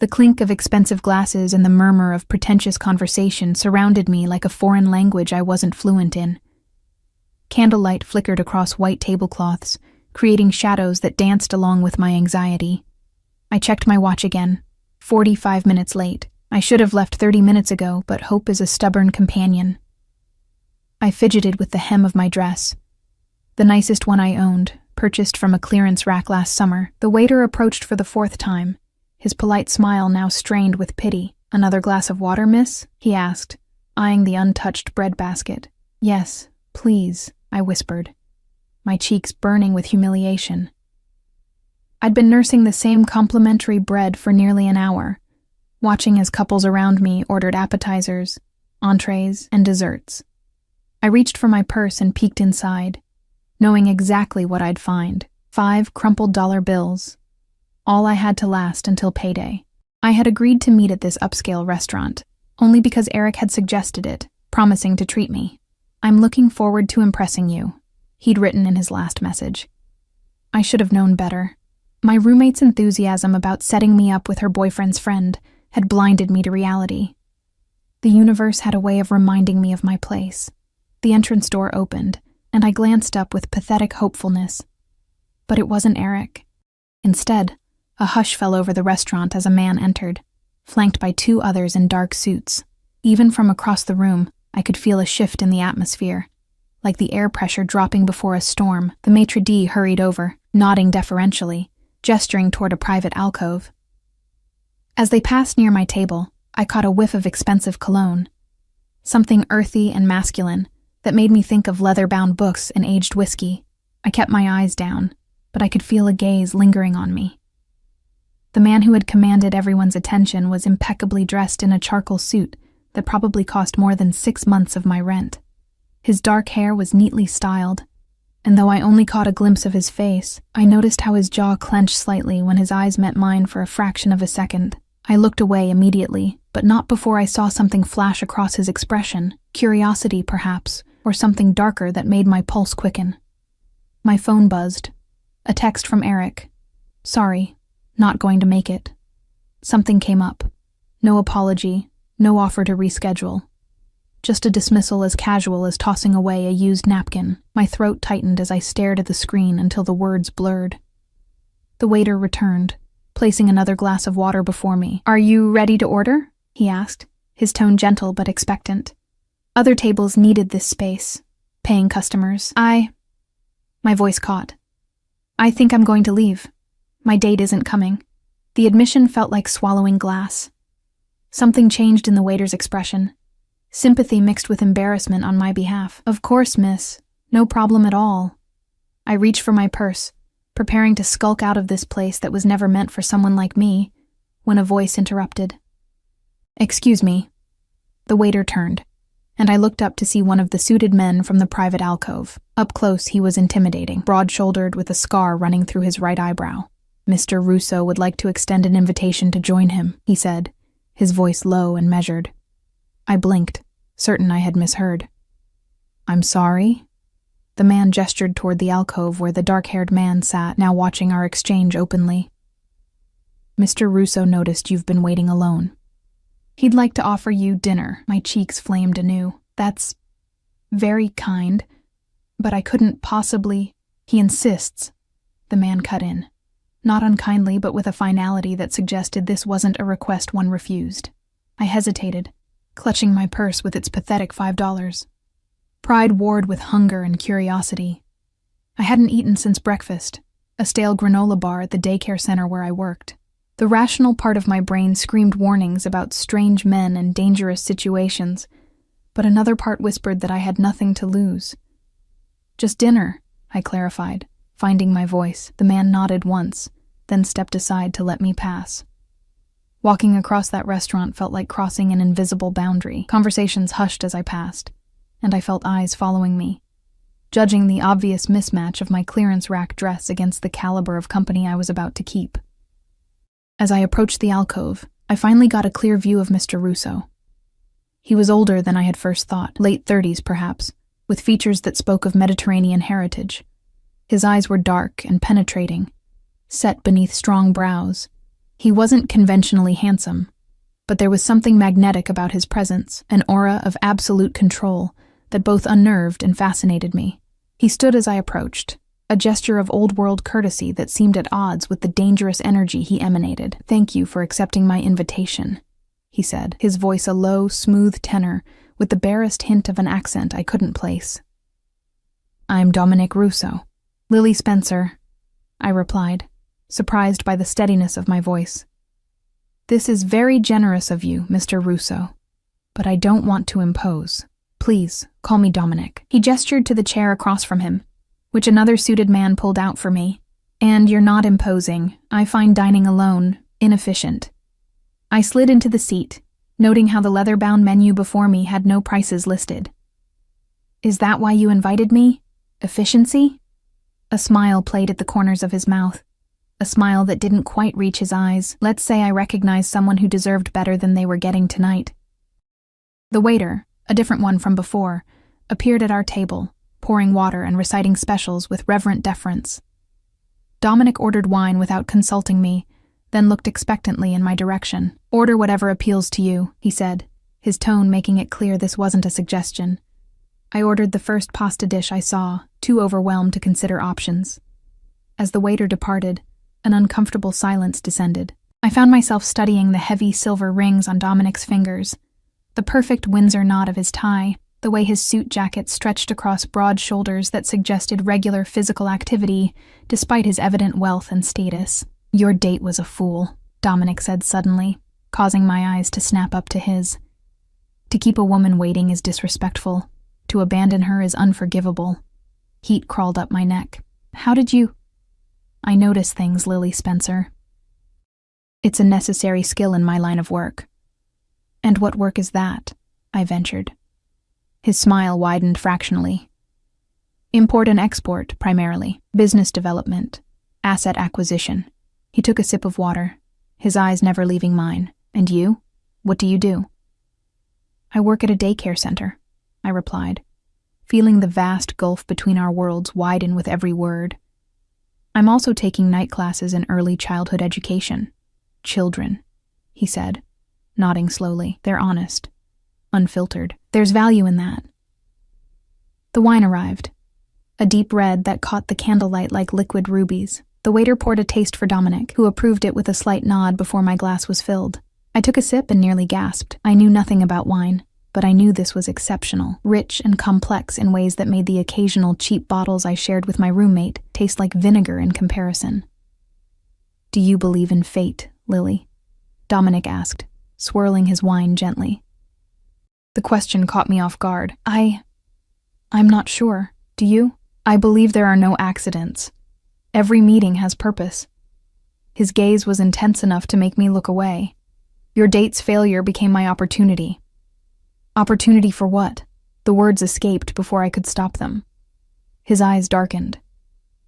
The clink of expensive glasses and the murmur of pretentious conversation surrounded me like a foreign language I wasn't fluent in. Candlelight flickered across white tablecloths, creating shadows that danced along with my anxiety. I checked my watch again. 45 minutes late. I should have left 30 minutes ago, but hope is a stubborn companion. I fidgeted with the hem of my dress. The nicest one I owned, purchased from a clearance rack last summer. The waiter approached for the 4th time, his polite smile now strained with pity. "Another glass of water, miss?" he asked, eyeing the untouched bread basket. "Yes, please," I whispered, my cheeks burning with humiliation. I'd been nursing the same complimentary bread for nearly an hour, watching as couples around me ordered appetizers, entrees, and desserts. I reached for my purse and peeked inside, knowing exactly what I'd find: 5 crumpled dollar bills. All I had to last until payday. I had agreed to meet at this upscale restaurant, only because Eric had suggested it, promising to treat me. "I'm looking forward to impressing you," he'd written in his last message. I should have known better. My roommate's enthusiasm about setting me up with her boyfriend's friend had blinded me to reality. The universe had a way of reminding me of my place. The entrance door opened, and I glanced up with pathetic hopefulness. But it wasn't Eric. Instead, a hush fell over the restaurant as a man entered, flanked by 2 others in dark suits. Even from across the room, I could feel a shift in the atmosphere. Like the air pressure dropping before a storm, the maitre d' hurried over, nodding deferentially, gesturing toward a private alcove. As they passed near my table, I caught a whiff of expensive cologne. Something earthy and masculine that made me think of leather-bound books and aged whiskey. I kept my eyes down, but I could feel a gaze lingering on me. The man who had commanded everyone's attention was impeccably dressed in a charcoal suit that probably cost more than 6 months of my rent. His dark hair was neatly styled, and though I only caught a glimpse of his face, I noticed how his jaw clenched slightly when his eyes met mine for a fraction of a second. I looked away immediately, but not before I saw something flash across his expression, curiosity perhaps, or something darker that made my pulse quicken. My phone buzzed. A text from Eric. "Sorry, not going to make it." Something came up. No apology, no offer to reschedule. Just a dismissal as casual as tossing away a used napkin. My throat tightened as I stared at the screen until the words blurred. The waiter returned, placing another glass of water before me. "Are you ready to order?" he asked, his tone gentle but expectant. Other tables needed this space. Paying customers. My voice caught. "I think I'm going to leave. My date isn't coming." The admission felt like swallowing glass. Something changed in the waiter's expression. Sympathy mixed with embarrassment on my behalf. "Of course, miss. No problem at all." I reached for my purse, preparing to skulk out of this place that was never meant for someone like me, when a voice interrupted. "Excuse me." The waiter turned, and I looked up to see one of the suited men from the private alcove. Up close, he was intimidating, broad-shouldered with a scar running through his right eyebrow. "Mr. Russo would like to extend an invitation to join him," he said, his voice low and measured. I blinked, certain I had misheard. "I'm sorry?" The man gestured toward the alcove where the dark-haired man sat, now watching our exchange openly. "Mr. Russo noticed you've been waiting alone. He'd like to offer you dinner." My cheeks flamed anew. "That's very kind, but I couldn't possibly—" "He insists," the man cut in, not unkindly but with a finality that suggested this wasn't a request one refused. I hesitated, clutching my purse with its pathetic $5. Pride warred with hunger and curiosity. I hadn't eaten since breakfast, a stale granola bar at the daycare center where I worked. The rational part of my brain screamed warnings about strange men and dangerous situations, but another part whispered that I had nothing to lose. "Just dinner," I clarified, finding my voice. The man nodded once, then stepped aside to let me pass. Walking across that restaurant felt like crossing an invisible boundary. Conversations hushed as I passed, and I felt eyes following me, judging the obvious mismatch of my clearance rack dress against the caliber of company I was about to keep. As I approached the alcove, I finally got a clear view of Mr. Russo. He was older than I had first thought, late 30s perhaps, with features that spoke of Mediterranean heritage. His eyes were dark and penetrating, set beneath strong brows, He wasn't conventionally handsome, but there was something magnetic about his presence, an aura of absolute control that both unnerved and fascinated me. He stood as I approached, a gesture of old-world courtesy that seemed at odds with the dangerous energy he emanated. "Thank you for accepting my invitation," he said, his voice a low, smooth tenor with the barest hint of an accent I couldn't place. "I'm Dominic Russo." "Lily Spencer," I replied, surprised by the steadiness of my voice. "This is very generous of you, Mr. Russo, but I don't want to impose. Please, call me Dominic." He gestured to the chair across from him, which another suited man pulled out for me. "And you're not imposing. I find dining alone inefficient." I slid into the seat, noting how the leather-bound menu before me had no prices listed. "Is that why you invited me? Efficiency?" A smile played at the corners of his mouth, a smile that didn't quite reach his eyes. Let's say I recognized someone who deserved better than they were getting tonight. The waiter, a different one from before, appeared at our table, pouring water and reciting specials with reverent deference. Dominic ordered wine without consulting me, then looked expectantly in my direction. "Order whatever appeals to you," he said, his tone making it clear this wasn't a suggestion. I ordered the first pasta dish I saw, too overwhelmed to consider options. As the waiter departed, an uncomfortable silence descended. I found myself studying the heavy silver rings on Dominic's fingers, the perfect Windsor knot of his tie, the way his suit jacket stretched across broad shoulders that suggested regular physical activity despite his evident wealth and status. "Your date was a fool," Dominic said suddenly, causing my eyes to snap up to his. "To keep a woman waiting is disrespectful. To abandon her is unforgivable." Heat crawled up my neck. "How did you—" "I notice things, Lily Spencer. It's a necessary skill in my line of work." "And what work is that?" I ventured. His smile widened fractionally. "Import and export, primarily. Business development. Asset acquisition." He took a sip of water, his eyes never leaving mine. "And you? What do you do?" "I work at a daycare center," I replied, feeling the vast gulf between our worlds widen with every word. "I'm also taking night classes in early childhood education." "Children," he said, nodding slowly. "They're honest, unfiltered. There's value in that." The wine arrived, a deep red that caught the candlelight like liquid rubies. The waiter poured a taste for Dominic, who approved it with a slight nod before my glass was filled. I took a sip and nearly gasped. I knew nothing about wine, but I knew this was exceptional, rich and complex in ways that made the occasional cheap bottles I shared with my roommate taste like vinegar in comparison. "Do you believe in fate, Lily?" Dominic asked, swirling his wine gently. The question caught me off guard. I'm not sure. Do you? "I believe there are no accidents. Every meeting has purpose." His gaze was intense enough to make me look away. "Your date's failure became my opportunity." "Opportunity for what?" The words escaped before I could stop them. His eyes darkened.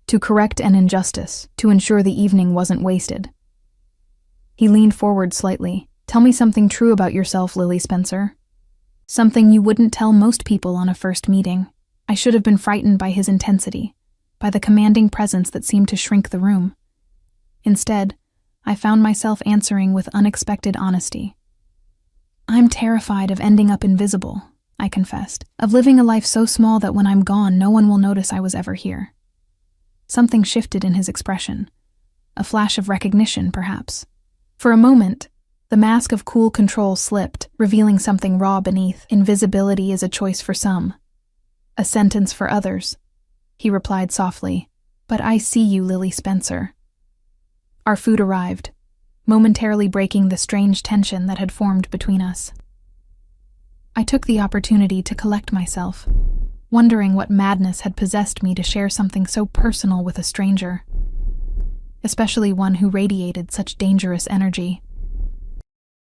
"To correct an injustice, to ensure the evening wasn't wasted." He leaned forward slightly. "Tell me something true about yourself, Lily Spencer. Something you wouldn't tell most people on a first meeting." I should have been frightened by his intensity, by the commanding presence that seemed to shrink the room. Instead, I found myself answering with unexpected honesty. "I'm terrified of ending up invisible," I confessed, "of living a life so small that when I'm gone, no one will notice I was ever here." Something shifted in his expression, a flash of recognition, perhaps. For a moment, the mask of cool control slipped, revealing something raw beneath. "Invisibility is a choice for some, a sentence for others," he replied softly. "But I see you, Lily Spencer." Our food arrived, momentarily breaking the strange tension that had formed between us. I took the opportunity to collect myself, wondering what madness had possessed me to share something so personal with a stranger, especially one who radiated such dangerous energy.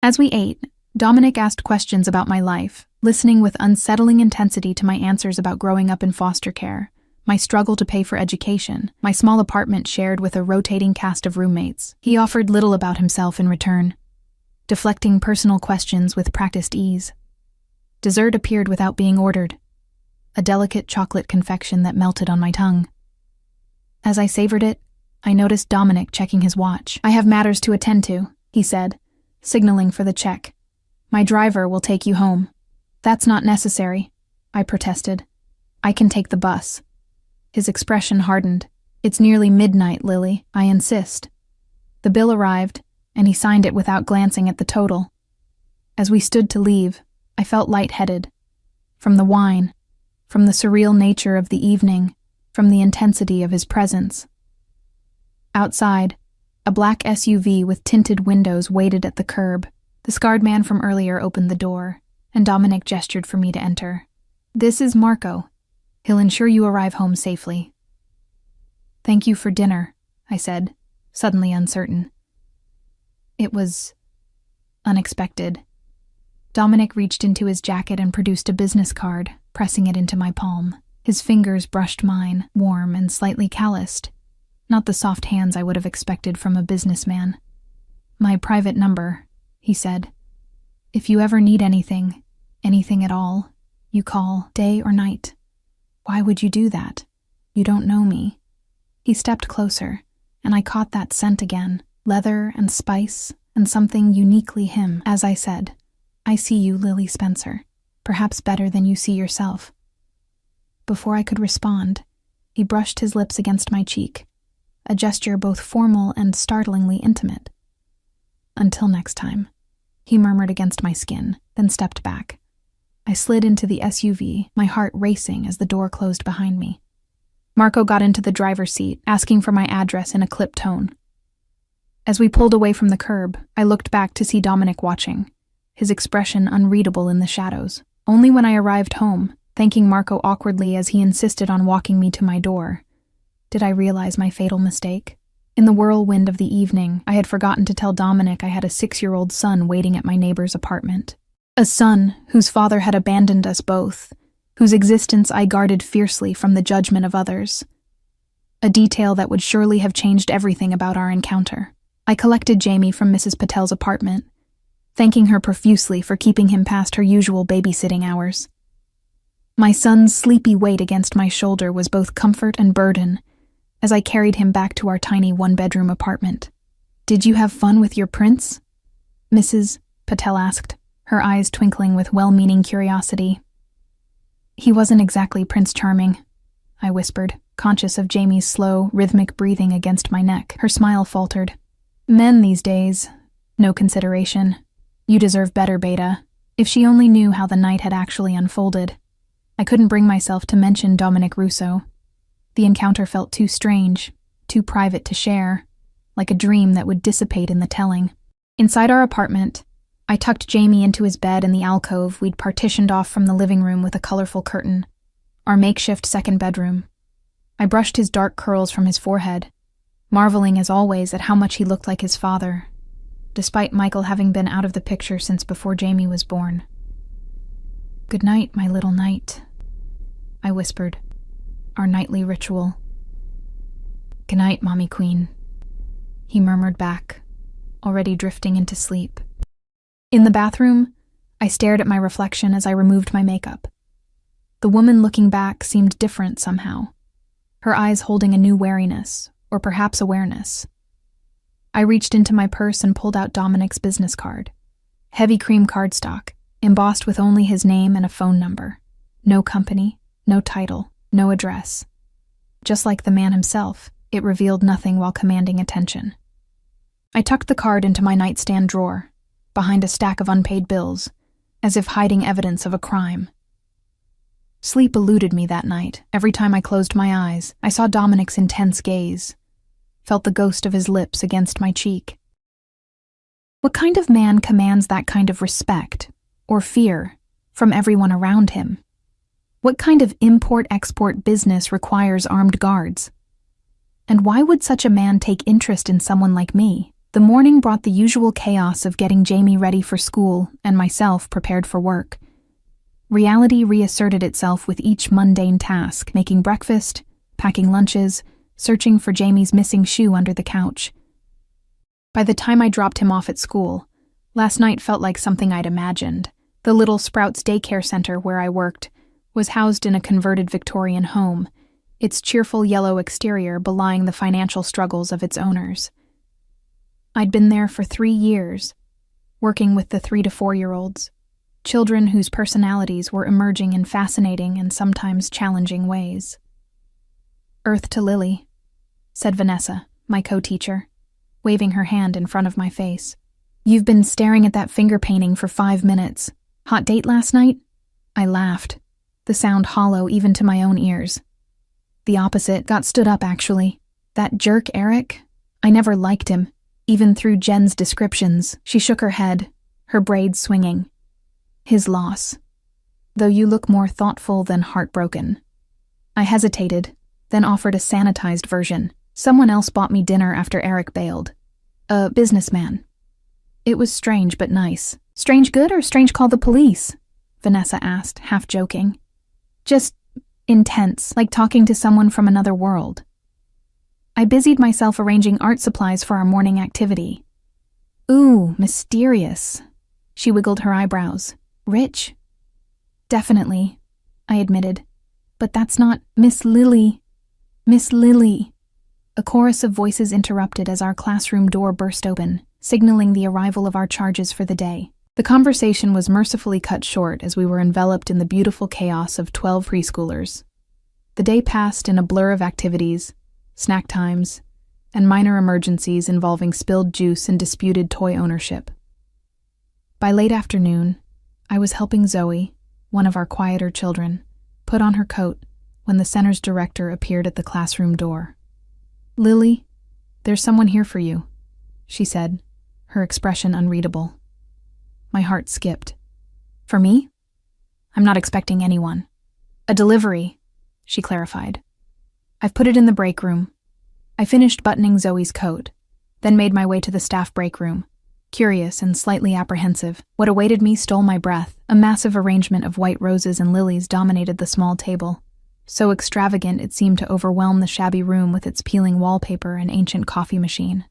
As we ate, Dominic asked questions about my life, listening with unsettling intensity to my answers about growing up in foster care, my struggle to pay for education, my small apartment shared with a rotating cast of roommates. He offered little about himself in return, deflecting personal questions with practiced ease. Dessert appeared without being ordered, a delicate chocolate confection that melted on my tongue. As I savored it, I noticed Dominic checking his watch. "I have matters to attend to," he said, signaling for the check. "My driver will take you home." "That's not necessary," I protested. "I can take the bus." His expression hardened. "It's nearly midnight, Lily. I insist." The bill arrived, and he signed it without glancing at the total. As we stood to leave, I felt lightheaded. From the wine, from the surreal nature of the evening, from the intensity of his presence. Outside, a black SUV with tinted windows waited at the curb. The scarred man from earlier opened the door, and Dominic gestured for me to enter. "This is Marco. He'll ensure you arrive home safely." "Thank you for dinner," I said, suddenly uncertain. It was unexpected. Dominic reached into his jacket and produced a business card, pressing it into my palm. His fingers brushed mine, warm and slightly calloused. Not the soft hands I would have expected from a businessman. "My private number," he said. "If you ever need anything at all, you call, day or night." "Why would you do that? You don't know me." He stepped closer, and I caught that scent again, leather and spice and something uniquely him. As I said, "I see you, Lily Spencer, perhaps better than you see yourself." Before I could respond, he brushed his lips against my cheek, a gesture both formal and startlingly intimate. "Until next time," he murmured against my skin, then stepped back. I slid into the SUV, my heart racing as the door closed behind me. Marco got into the driver's seat, asking for my address in a clipped tone. As we pulled away from the curb, I looked back to see Dominic watching, his expression unreadable in the shadows. Only when I arrived home, thanking Marco awkwardly as he insisted on walking me to my door, did I realize my fatal mistake. In the whirlwind of the evening, I had forgotten to tell Dominic I had a 6-year-old son waiting at my neighbor's apartment. A son whose father had abandoned us both, whose existence I guarded fiercely from the judgment of others. A detail that would surely have changed everything about our encounter. I collected Jamie from Mrs. Patel's apartment, thanking her profusely for keeping him past her usual babysitting hours. My son's sleepy weight against my shoulder was both comfort and burden as I carried him back to our tiny one-bedroom apartment. "Did you have fun with your prince?" Mrs. Patel asked, her eyes twinkling with well-meaning curiosity. "He wasn't exactly Prince Charming," I whispered, conscious of Jamie's slow, rhythmic breathing against my neck. Her smile faltered. "Men these days, no consideration. You deserve better, Beta." If she only knew how the night had actually unfolded. I couldn't bring myself to mention Dominic Russo. The encounter felt too strange, too private to share, like a dream that would dissipate in the telling. Inside our apartment, I tucked Jamie into his bed in the alcove we'd partitioned off from the living room with a colorful curtain, our makeshift second bedroom. I brushed his dark curls from his forehead, marveling as always at how much he looked like his father, despite Michael having been out of the picture since before Jamie was born. "Good night, my little knight," I whispered, our nightly ritual. "Good night, Mommy Queen," he murmured back, already drifting into sleep. In the bathroom, I stared at my reflection as I removed my makeup. The woman looking back seemed different somehow, her eyes holding a new wariness, or perhaps awareness. I reached into my purse and pulled out Dominic's business card. Heavy cream cardstock, embossed with only his name and a phone number. No company, no title, no address. Just like the man himself, it revealed nothing while commanding attention. I tucked the card into my nightstand drawer, behind a stack of unpaid bills, as if hiding evidence of a crime. Sleep eluded me that night. Every time I closed my eyes, I saw Dominic's intense gaze, felt the ghost of his lips against my cheek. What kind of man commands that kind of respect, or fear, from everyone around him? What kind of import-export business requires armed guards? And why would such a man take interest in someone like me? The morning brought the usual chaos of getting Jamie ready for school and myself prepared for work. Reality reasserted itself with each mundane task, making breakfast, packing lunches, searching for Jamie's missing shoe under the couch. By the time I dropped him off at school, last night felt like something I'd imagined. The little Sprouts daycare center where I worked was housed in a converted Victorian home, its cheerful yellow exterior belying the financial struggles of its owners. I'd been there for 3 years, working with the 3 to 4-year-olds, children whose personalities were emerging in fascinating and sometimes challenging ways. "Earth to Lily," said Vanessa, my co-teacher, waving her hand in front of my face. "You've been staring at that finger painting for 5 minutes. Hot date last night?" I laughed, the sound hollow even to my own ears. "The opposite. Got stood up, actually. That jerk Eric? I never liked him, even through Jen's descriptions." She shook her head, her braids swinging. "His loss. Though you look more thoughtful than heartbroken." I hesitated, then offered a sanitized version. "Someone else bought me dinner after Eric bailed. A businessman. It was strange but nice." "Strange good or strange call the police?" Vanessa asked, half joking. "Just intense, like talking to someone from another world." I busied myself arranging art supplies for our morning activity. "Ooh, mysterious." She wiggled her eyebrows. "Rich?" "Definitely," I admitted. "But that's not Miss Lily." "Miss Lily." A chorus of voices interrupted as our classroom door burst open, signaling the arrival of our charges for the day. The conversation was mercifully cut short as we were enveloped in the beautiful chaos of 12 preschoolers. The day passed in a blur of activities, snack times, and minor emergencies involving spilled juice and disputed toy ownership. By late afternoon, I was helping Zoe, one of our quieter children, put on her coat when the center's director appeared at the classroom door. "Lily, there's someone here for you," she said, her expression unreadable. My heart skipped. "For me? I'm not expecting anyone." "A delivery," she clarified. "I've put it in the break room." I finished buttoning Zoe's coat, then made my way to the staff break room, curious and slightly apprehensive. What awaited me stole my breath. A massive arrangement of white roses and lilies dominated the small table, so extravagant it seemed to overwhelm the shabby room with its peeling wallpaper and ancient coffee machine.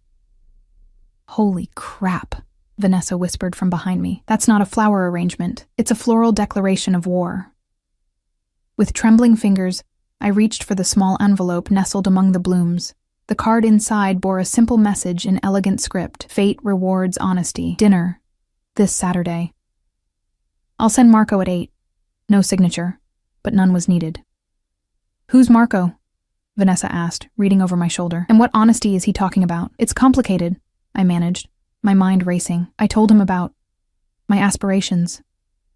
"Holy crap," Vanessa whispered from behind me. "That's not a flower arrangement. It's a floral declaration of war." With trembling fingers, I reached for the small envelope nestled among the blooms. The card inside bore a simple message in elegant script: "Fate rewards honesty. Dinner. This Saturday." "I'll send Marco at 8. No signature, but none was needed." "Who's Marco?" Vanessa asked, reading over my shoulder. "And what honesty is he talking about?" "It's complicated," I managed, my mind racing. I told him about my aspirations,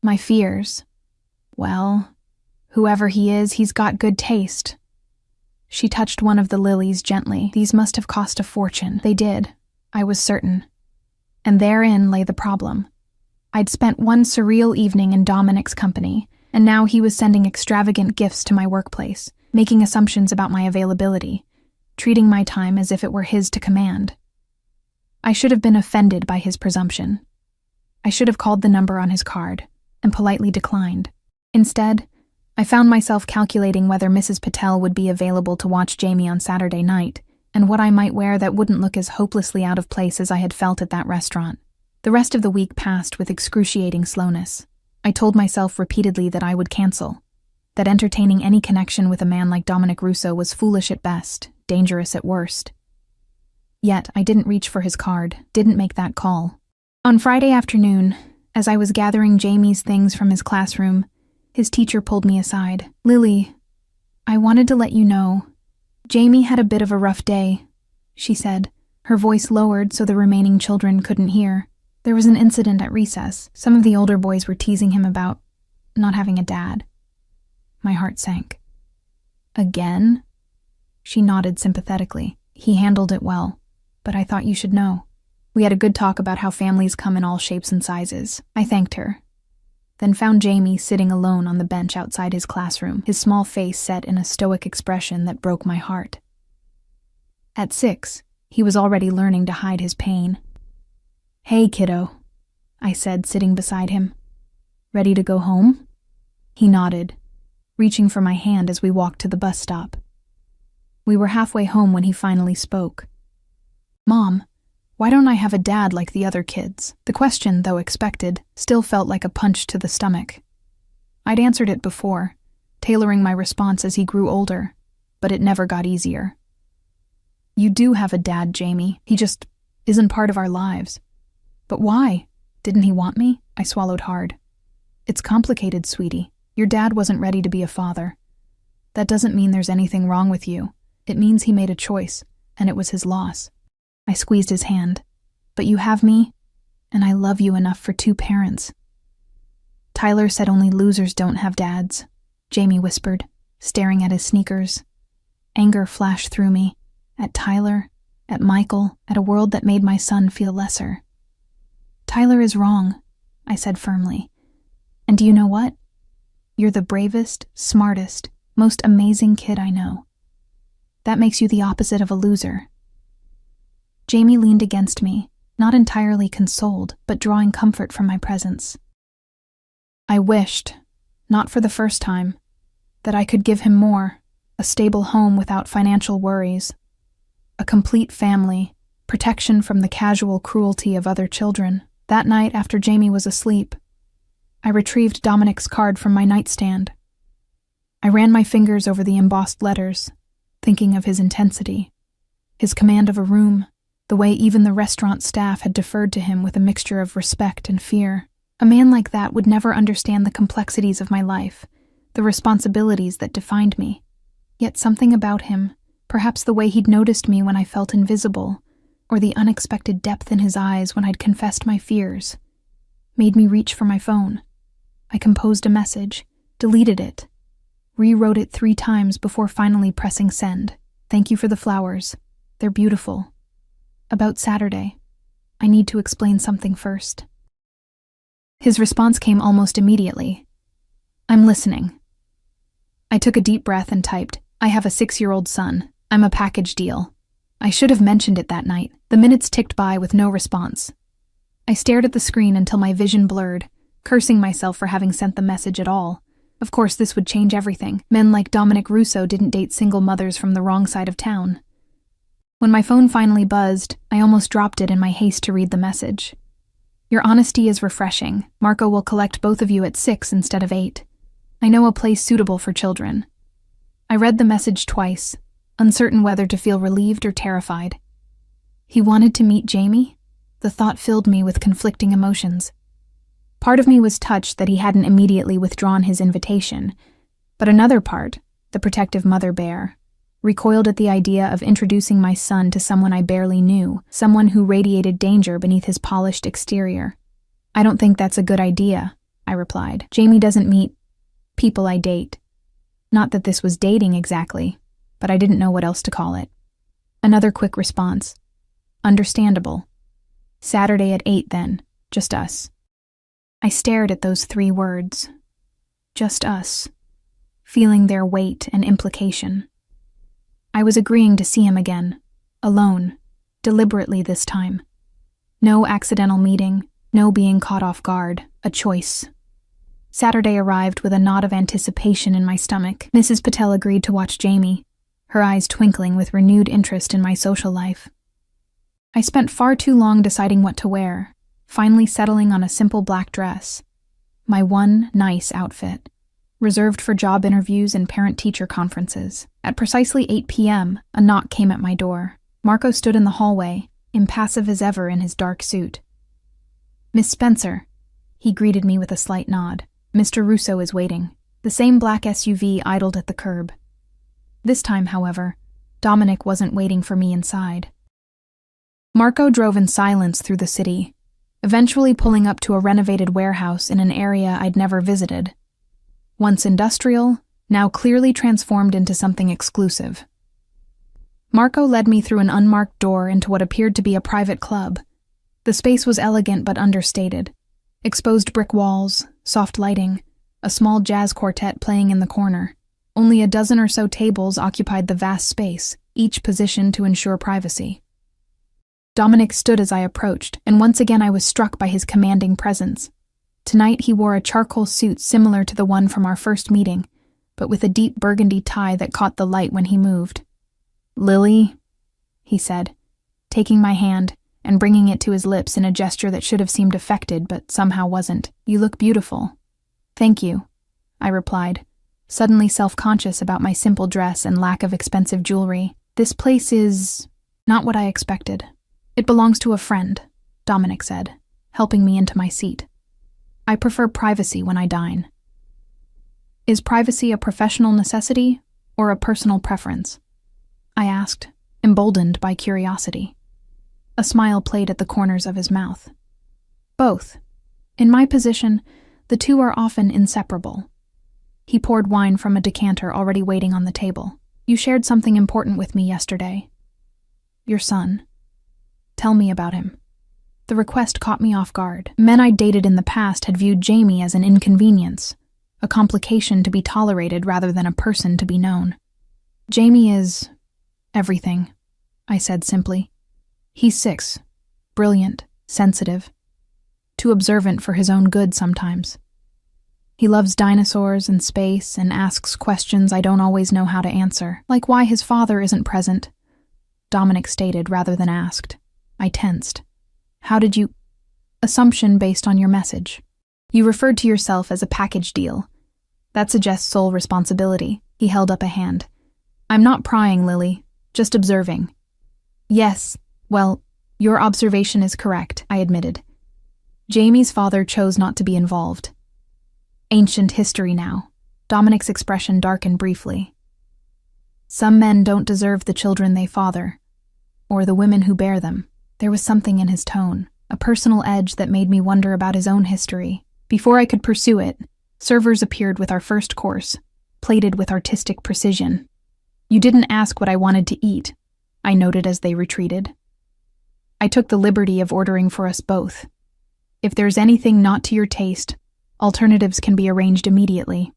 my fears. "Well, whoever he is, he's got good taste." She touched one of the lilies gently. "These must have cost a fortune." They did, I was certain. And therein lay the problem. I'd spent one surreal evening in Dominic's company, and now he was sending extravagant gifts to my workplace, making assumptions about my availability, treating my time as if it were his to command. I should have been offended by his presumption. I should have called the number on his card and politely declined. Instead, I found myself calculating whether Mrs. Patel would be available to watch Jamie on Saturday night, and what I might wear that wouldn't look as hopelessly out of place as I had felt at that restaurant. The rest of the week passed with excruciating slowness. I told myself repeatedly that I would cancel, that entertaining any connection with a man like Dominic Russo was foolish at best, dangerous at worst. Yet I didn't reach for his card, didn't make that call. On Friday afternoon, as I was gathering Jamie's things from his classroom, his teacher pulled me aside. "Lily, I wanted to let you know. Jamie had a bit of a rough day," she said, her voice lowered so the remaining children couldn't hear. "There was an incident at recess. Some of the older boys were teasing him about not having a dad." My heart sank. "Again?" She nodded sympathetically. "He handled it well, but I thought you should know." We had a good talk about how families come in all shapes and sizes. I thanked her, then found Jamie sitting alone on the bench outside his classroom, his small face set in a stoic expression that broke my heart. At 6, he was already learning to hide his pain. "Hey, kiddo," I said, sitting beside him. "Ready to go home?" He nodded, reaching for my hand as we walked to the bus stop. We were halfway home when he finally spoke. "Mom, why don't I have a dad like the other kids?" The question, though expected, still felt like a punch to the stomach. I'd answered it before, tailoring my response as he grew older, but it never got easier. You do have a dad, Jamie. He just isn't part of our lives. But why? Didn't he want me? I swallowed hard. It's complicated, sweetie. Your dad wasn't ready to be a father. That doesn't mean there's anything wrong with you. It means he made a choice, and it was his loss. I squeezed his hand. But you have me, and I love you enough for 2 parents. Tyler said only losers don't have dads, Jamie whispered, staring at his sneakers. Anger flashed through me, at Tyler, at Michael, at a world that made my son feel lesser. Tyler is wrong, I said firmly. And do you know what? You're the bravest, smartest, most amazing kid I know. That makes you the opposite of a loser. Jamie leaned against me, not entirely consoled, but drawing comfort from my presence. I wished, not for the first time, that I could give him more, a stable home without financial worries, a complete family, protection from the casual cruelty of other children. That night, after Jamie was asleep, I retrieved Dominic's card from my nightstand. I ran my fingers over the embossed letters, thinking of his intensity, his command of a room, the way even the restaurant staff had deferred to him with a mixture of respect and fear. A man like that would never understand the complexities of my life, the responsibilities that defined me. Yet something about him, perhaps the way he'd noticed me when I felt invisible, or the unexpected depth in his eyes when I'd confessed my fears, made me reach for my phone. I composed a message, deleted it, rewrote it 3 times before finally pressing send. Thank you for the flowers. They're beautiful. About Saturday. I need to explain something first. His response came almost immediately. I'm listening. I took a deep breath and typed, I have a 6-year-old son. I'm a package deal. I should have mentioned it that night. The minutes ticked by with no response. I stared at the screen until my vision blurred, cursing myself for having sent the message at all. Of course, this would change everything. Men like Dominic Russo didn't date single mothers from the wrong side of town. When my phone finally buzzed, I almost dropped it in my haste to read the message. Your honesty is refreshing. Marco will collect both of you at 6 instead of 8. I know a place suitable for children. I read the message twice, uncertain whether to feel relieved or terrified. He wanted to meet Jamie? The thought filled me with conflicting emotions. Part of me was touched that he hadn't immediately withdrawn his invitation, but another part, the protective mother bear, recoiled at the idea of introducing my son to someone I barely knew, someone who radiated danger beneath his polished exterior. I don't think that's a good idea, I replied. Jamie doesn't meet people I date. Not that this was dating exactly, but I didn't know what else to call it. Another quick response. Understandable. Saturday at 8 then, just us. I stared at those 3 words. Just us. Feeling their weight and implication. I was agreeing to see him again, alone, deliberately this time. No accidental meeting, no being caught off guard, a choice. Saturday arrived with a knot of anticipation in my stomach. Mrs. Patel agreed to watch Jamie, her eyes twinkling with renewed interest in my social life. I spent far too long deciding what to wear, finally settling on a simple black dress, my one nice outfit, reserved for job interviews and parent-teacher conferences. At precisely 8 p.m., a knock came at my door. Marco stood in the hallway, impassive as ever in his dark suit. Miss Spencer, he greeted me with a slight nod. Mr. Russo is waiting. The same black SUV idled at the curb. This time, however, Dominic wasn't waiting for me inside. Marco drove in silence through the city, eventually pulling up to a renovated warehouse in an area I'd never visited. Once industrial, now clearly transformed into something exclusive. Marco led me through an unmarked door into what appeared to be a private club. The space was elegant but understated. Exposed brick walls, soft lighting, a small jazz quartet playing in the corner. Only a dozen or so tables occupied the vast space, each positioned to ensure privacy. Dominic stood as I approached, and once again I was struck by his commanding presence. Tonight he wore a charcoal suit similar to the one from our first meeting, but with a deep burgundy tie that caught the light when he moved. "Lily," he said, taking my hand and bringing it to his lips in a gesture that should have seemed affected but somehow wasn't. "You look beautiful." "Thank you," I replied, suddenly self-conscious about my simple dress and lack of expensive jewelry. This place is not what I expected. It belongs to a friend, Dominic said, helping me into my seat. I prefer privacy when I dine. Is privacy a professional necessity or a personal preference? I asked, emboldened by curiosity. A smile played at the corners of his mouth. Both. In my position, the two are often inseparable. He poured wine from a decanter already waiting on the table. You shared something important with me yesterday. Your son. Tell me about him. The request caught me off guard. Men I'd dated in the past had viewed Jamie as an inconvenience, a complication to be tolerated rather than a person to be known. Jamie is everything, I said simply. He's 6, brilliant, sensitive, too observant for his own good sometimes. He loves dinosaurs and space and asks questions I don't always know how to answer, like why his father isn't present. Dominic stated rather than asked. I tensed. How did you... Assumption based on your message. You referred to yourself as a package deal. That suggests sole responsibility. He held up a hand. I'm not prying, Lily, just observing. Yes, well, your observation is correct, I admitted. Jamie's father chose not to be involved. Ancient history now. Dominic's expression darkened briefly. Some men don't deserve the children they father, or the women who bear them. There was something in his tone, a personal edge that made me wonder about his own history. Before I could pursue it, servers appeared with our first course, plated with artistic precision. You didn't ask what I wanted to eat, I noted as they retreated. I took the liberty of ordering for us both. If there's anything not to your taste, alternatives can be arranged immediately.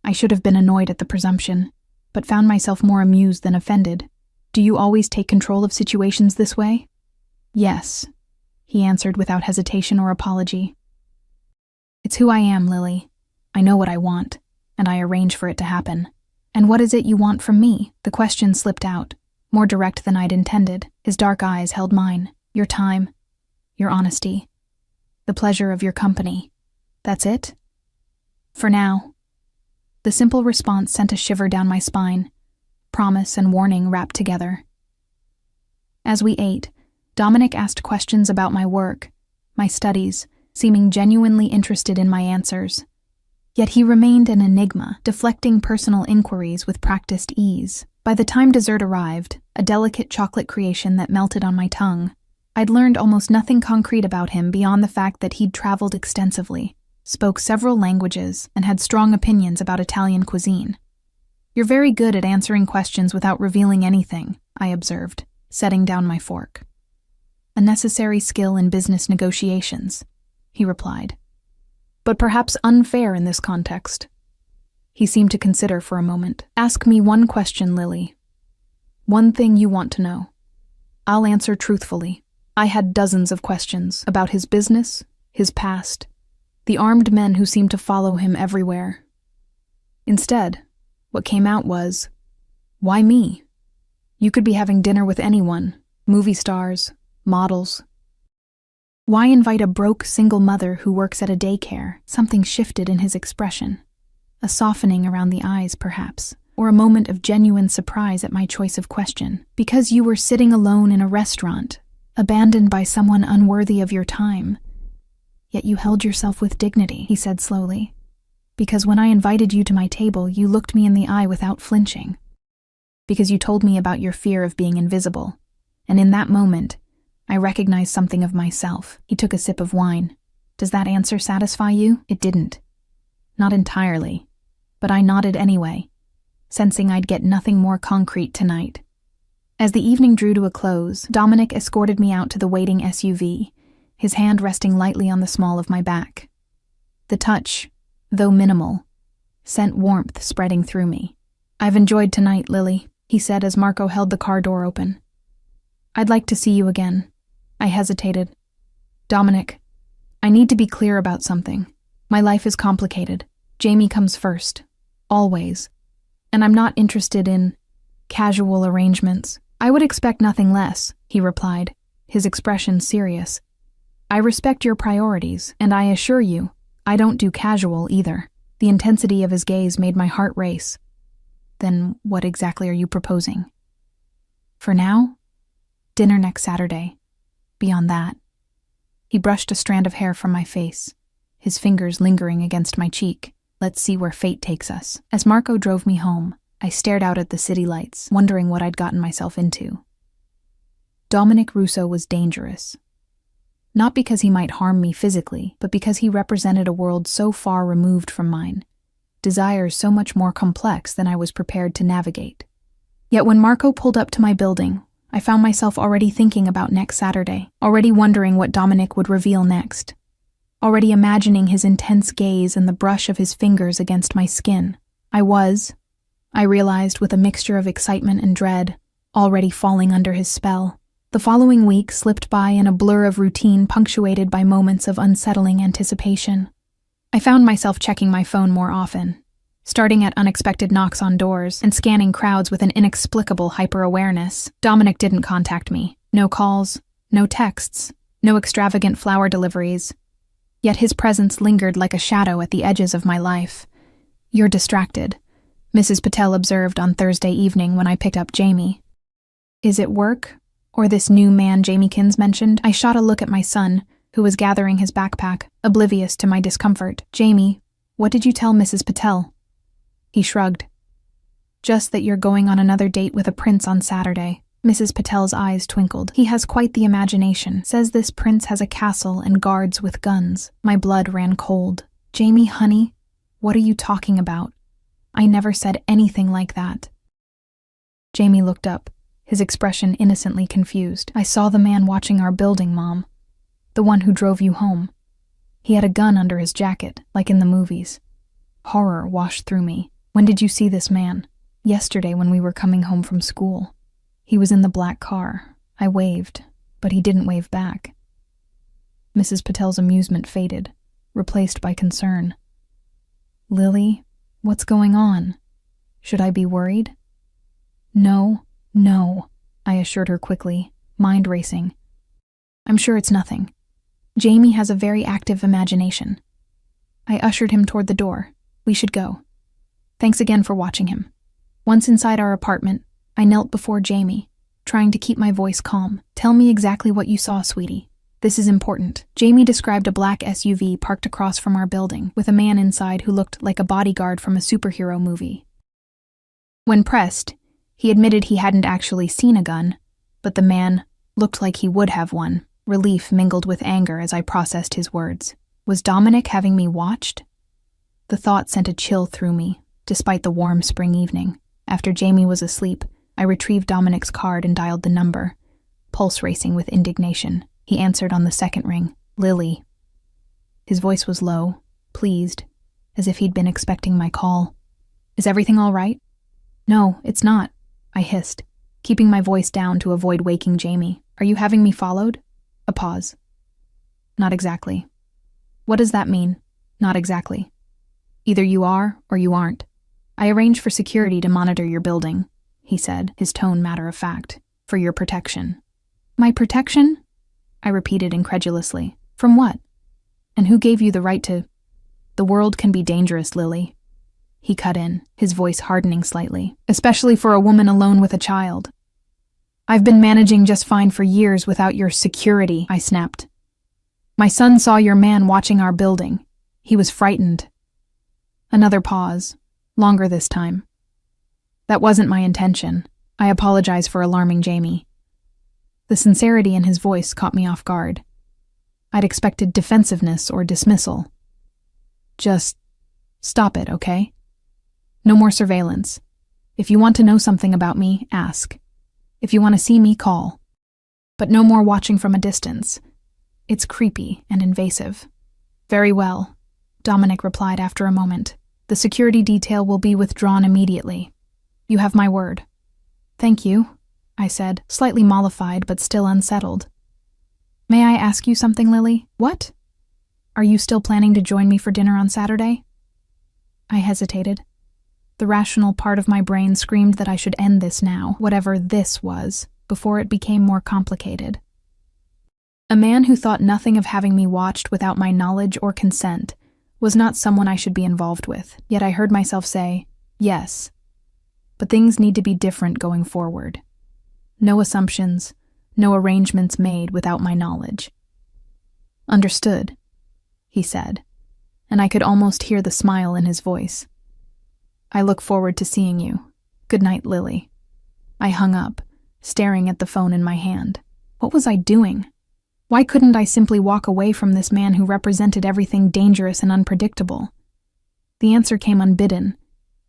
I should have been annoyed at the presumption, but found myself more amused than offended. Do you always take control of situations this way? Yes, he answered without hesitation or apology. It's who I am, Lily. I know what I want, and I arrange for it to happen. And what is it you want from me? The question slipped out, more direct than I'd intended. His dark eyes held mine. Your time, your honesty, the pleasure of your company. That's it? For now. The simple response sent a shiver down my spine, promise and warning wrapped together. As we ate, Dominic asked questions about my work, my studies, seeming genuinely interested in my answers. Yet he remained an enigma, deflecting personal inquiries with practiced ease. By the time dessert arrived, a delicate chocolate creation that melted on my tongue, I'd learned almost nothing concrete about him beyond the fact that he'd traveled extensively, spoke several languages, and had strong opinions about Italian cuisine. You're very good at answering questions without revealing anything, I observed, setting down my fork. A necessary skill in business negotiations, he replied. But perhaps unfair in this context. He seemed to consider for a moment. Ask me one question, Lily. One thing you want to know. I'll answer truthfully. I had dozens of questions about his business, his past, the armed men who seemed to follow him everywhere. Instead, what came out was, why me? You could be having dinner with anyone, movie stars, models. Why invite a broke single mother who works at a daycare? Something shifted in his expression. A softening around the eyes, perhaps, or a moment of genuine surprise at my choice of question. Because you were sitting alone in a restaurant, abandoned by someone unworthy of your time. Yet you held yourself with dignity, he said slowly. Because when I invited you to my table, you looked me in the eye without flinching. Because you told me about your fear of being invisible. And in that moment, I recognized something of myself. He took a sip of wine. Does that answer satisfy you? It didn't. Not entirely. But I nodded anyway, sensing I'd get nothing more concrete tonight. As the evening drew to a close, Dominic escorted me out to the waiting SUV, his hand resting lightly on the small of my back. The touch, though minimal, sent warmth spreading through me. I've enjoyed tonight, Lily, he said as Marco held the car door open. I'd like to see you again. I hesitated. Dominic, I need to be clear about something. My life is complicated. Jamie comes first. Always. And I'm not interested in casual arrangements. I would expect nothing less, he replied, his expression serious. I respect your priorities, and I assure you, I don't do casual either. The intensity of his gaze made my heart race. Then what exactly are you proposing? For now, dinner next Saturday. Beyond that. He brushed a strand of hair from my face, his fingers lingering against my cheek. Let's see where fate takes us. As Marco drove me home, I stared out at the city lights, wondering what I'd gotten myself into. Dominic Russo was dangerous. Not because he might harm me physically, but because he represented a world so far removed from mine, desires so much more complex than I was prepared to navigate. Yet when Marco pulled up to my building, I found myself already thinking about next Saturday, already wondering what Dominic would reveal next, already imagining his intense gaze and the brush of his fingers against my skin. I realized with a mixture of excitement and dread, already falling under his spell. The following week slipped by in a blur of routine punctuated by moments of unsettling anticipation. I found myself checking my phone more often, starting at unexpected knocks on doors and scanning crowds with an inexplicable hyper-awareness. Dominic didn't contact me. No calls, no texts, no extravagant flower deliveries. Yet his presence lingered like a shadow at the edges of my life. "You're distracted," Mrs. Patel observed on Thursday evening when I picked up Jamie. "Is it work? Or this new man Jamiekins mentioned?" I shot a look at my son, who was gathering his backpack, oblivious to my discomfort. "Jamie, what did you tell Mrs. Patel?" He shrugged. "Just that you're going on another date with a prince on Saturday." Mrs. Patel's eyes twinkled. "He has quite the imagination. Says this prince has a castle and guards with guns." My blood ran cold. "Jamie, honey, what are you talking about? I never said anything like that." Jamie looked up, his expression innocently confused. "I saw the man watching our building, Mom. The one who drove you home. He had a gun under his jacket, like in the movies." Horror washed through me. "When did you see this man?" "Yesterday when we were coming home from school. He was in the black car. I waved, but he didn't wave back." Mrs. Patel's amusement faded, replaced by concern. "Lily, what's going on? Should I be worried?" No, I assured her quickly, mind racing. "I'm sure it's nothing. Jamie has a very active imagination." I ushered him toward the door. "We should go. Thanks again for watching him." Once inside our apartment, I knelt before Jamie, trying to keep my voice calm. "Tell me exactly what you saw, sweetie. This is important." Jamie described a black SUV parked across from our building, with a man inside who looked like a bodyguard from a superhero movie. When pressed, he admitted he hadn't actually seen a gun, but the man looked like he would have one. Relief mingled with anger as I processed his words. Was Dominic having me watched? The thought sent a chill through me, despite the warm spring evening. After Jamie was asleep, I retrieved Dominic's card and dialed the number, pulse racing with indignation. He answered on the second ring. "Lily." His voice was low, pleased, as if he'd been expecting my call. "Is everything all right?" "No, it's not," I hissed, keeping my voice down to avoid waking Jamie. "Are you having me followed?" A pause. "Not exactly." "What does that mean?" "Not exactly. Either you are or you aren't. I arranged for security to monitor your building," he said, his tone matter-of-fact. "For your protection." "My protection?" I repeated incredulously. "From what? And who gave you the right to—" "The world can be dangerous, Lily." He cut in, his voice hardening slightly. "Especially for a woman alone with a child." "I've been managing just fine for years without your security," I snapped. "My son saw your man watching our building. He was frightened." Another pause, longer this time. "That wasn't my intention. I apologize for alarming Jamie." The sincerity in his voice caught me off guard. I'd expected defensiveness or dismissal. "Just stop it, okay? No more surveillance. If you want to know something about me, ask. If you want to see me, call. But no more watching from a distance. It's creepy and invasive." "Very well," Dominic replied after a moment. "The security detail will be withdrawn immediately. You have my word." "Thank you," I said, slightly mollified but still unsettled. "May I ask you something, Lily?" "What?" "Are you still planning to join me for dinner on Saturday?" I hesitated. The rational part of my brain screamed that I should end this now, whatever this was, before it became more complicated. A man who thought nothing of having me watched without my knowledge or consent, was not someone I should be involved with, yet I heard myself say, yes. But things need to be different going forward. No assumptions, no arrangements made without my knowledge. Understood, he said, and I could almost hear the smile in his voice. I look forward to seeing you. Good night, Lily. I hung up, staring at the phone in my hand. What was I doing? Why couldn't I simply walk away from this man who represented everything dangerous and unpredictable? The answer came unbidden,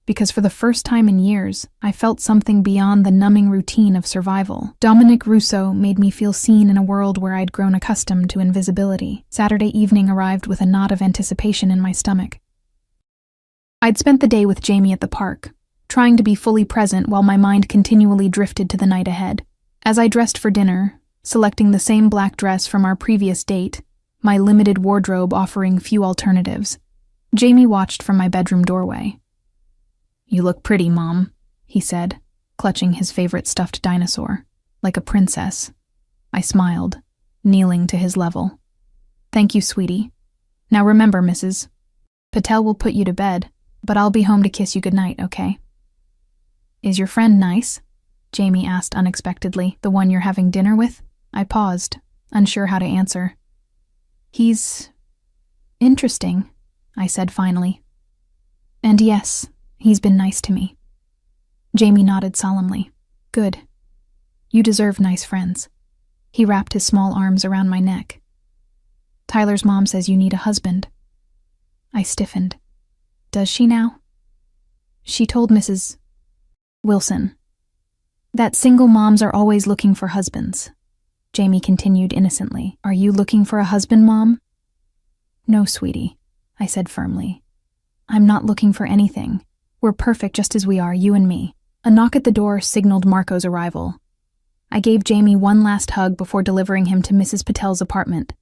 because for the first time in years, I felt something beyond the numbing routine of survival. Dominic Rousseau made me feel seen in a world where I'd grown accustomed to invisibility. Saturday evening arrived with a knot of anticipation in my stomach. I'd spent the day with Jamie at the park, trying to be fully present while my mind continually drifted to the night ahead. As I dressed for dinner, selecting the same black dress from our previous date, my limited wardrobe offering few alternatives, Jamie watched from my bedroom doorway. "You look pretty, Mom," he said, clutching his favorite stuffed dinosaur, like a princess. I smiled, kneeling to his level. "Thank you, sweetie. Now remember, Mrs. Patel will put you to bed, but I'll be home to kiss you goodnight, okay?" "Is your friend nice?" Jamie asked unexpectedly. "The one you're having dinner with?" I paused, unsure how to answer. "He's interesting," I said finally. "And yes, he's been nice to me." Jamie nodded solemnly. "Good. You deserve nice friends." He wrapped his small arms around my neck. "Tyler's mom says you need a husband." I stiffened. "Does she now?" "She told Mrs. Wilson that single moms are always looking for husbands." Jamie continued innocently. "Are you looking for a husband, Mom?" "No, sweetie," I said firmly. "I'm not looking for anything. We're perfect just as we are, you and me." A knock at the door signaled Marco's arrival. I gave Jamie one last hug before delivering him to Mrs. Patel's apartment,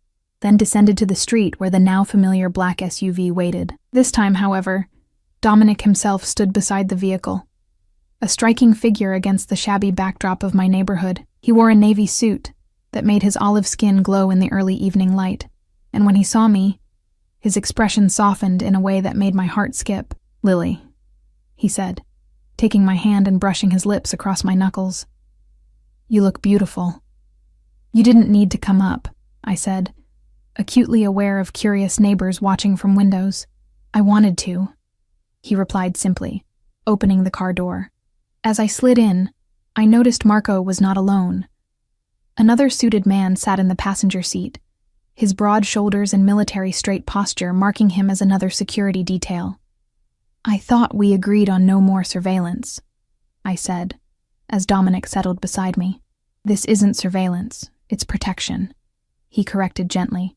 then descended to the street where the now familiar black SUV waited. This time, however, Dominic himself stood beside the vehicle. A striking figure against the shabby backdrop of my neighborhood. He wore a navy suit that made his olive skin glow in the early evening light, and when he saw me, his expression softened in a way that made my heart skip. "Lily," he said, taking my hand and brushing his lips across my knuckles. "You look beautiful." "You didn't need to come up," I said, acutely aware of curious neighbors watching from windows. "I wanted to," he replied simply, opening the car door. As I slid in, I noticed Marco was not alone. Another suited man sat in the passenger seat, his broad shoulders and military straight posture marking him as another security detail. "I thought we agreed on no more surveillance," I said, as Dominic settled beside me. "This isn't surveillance, it's protection," he corrected gently.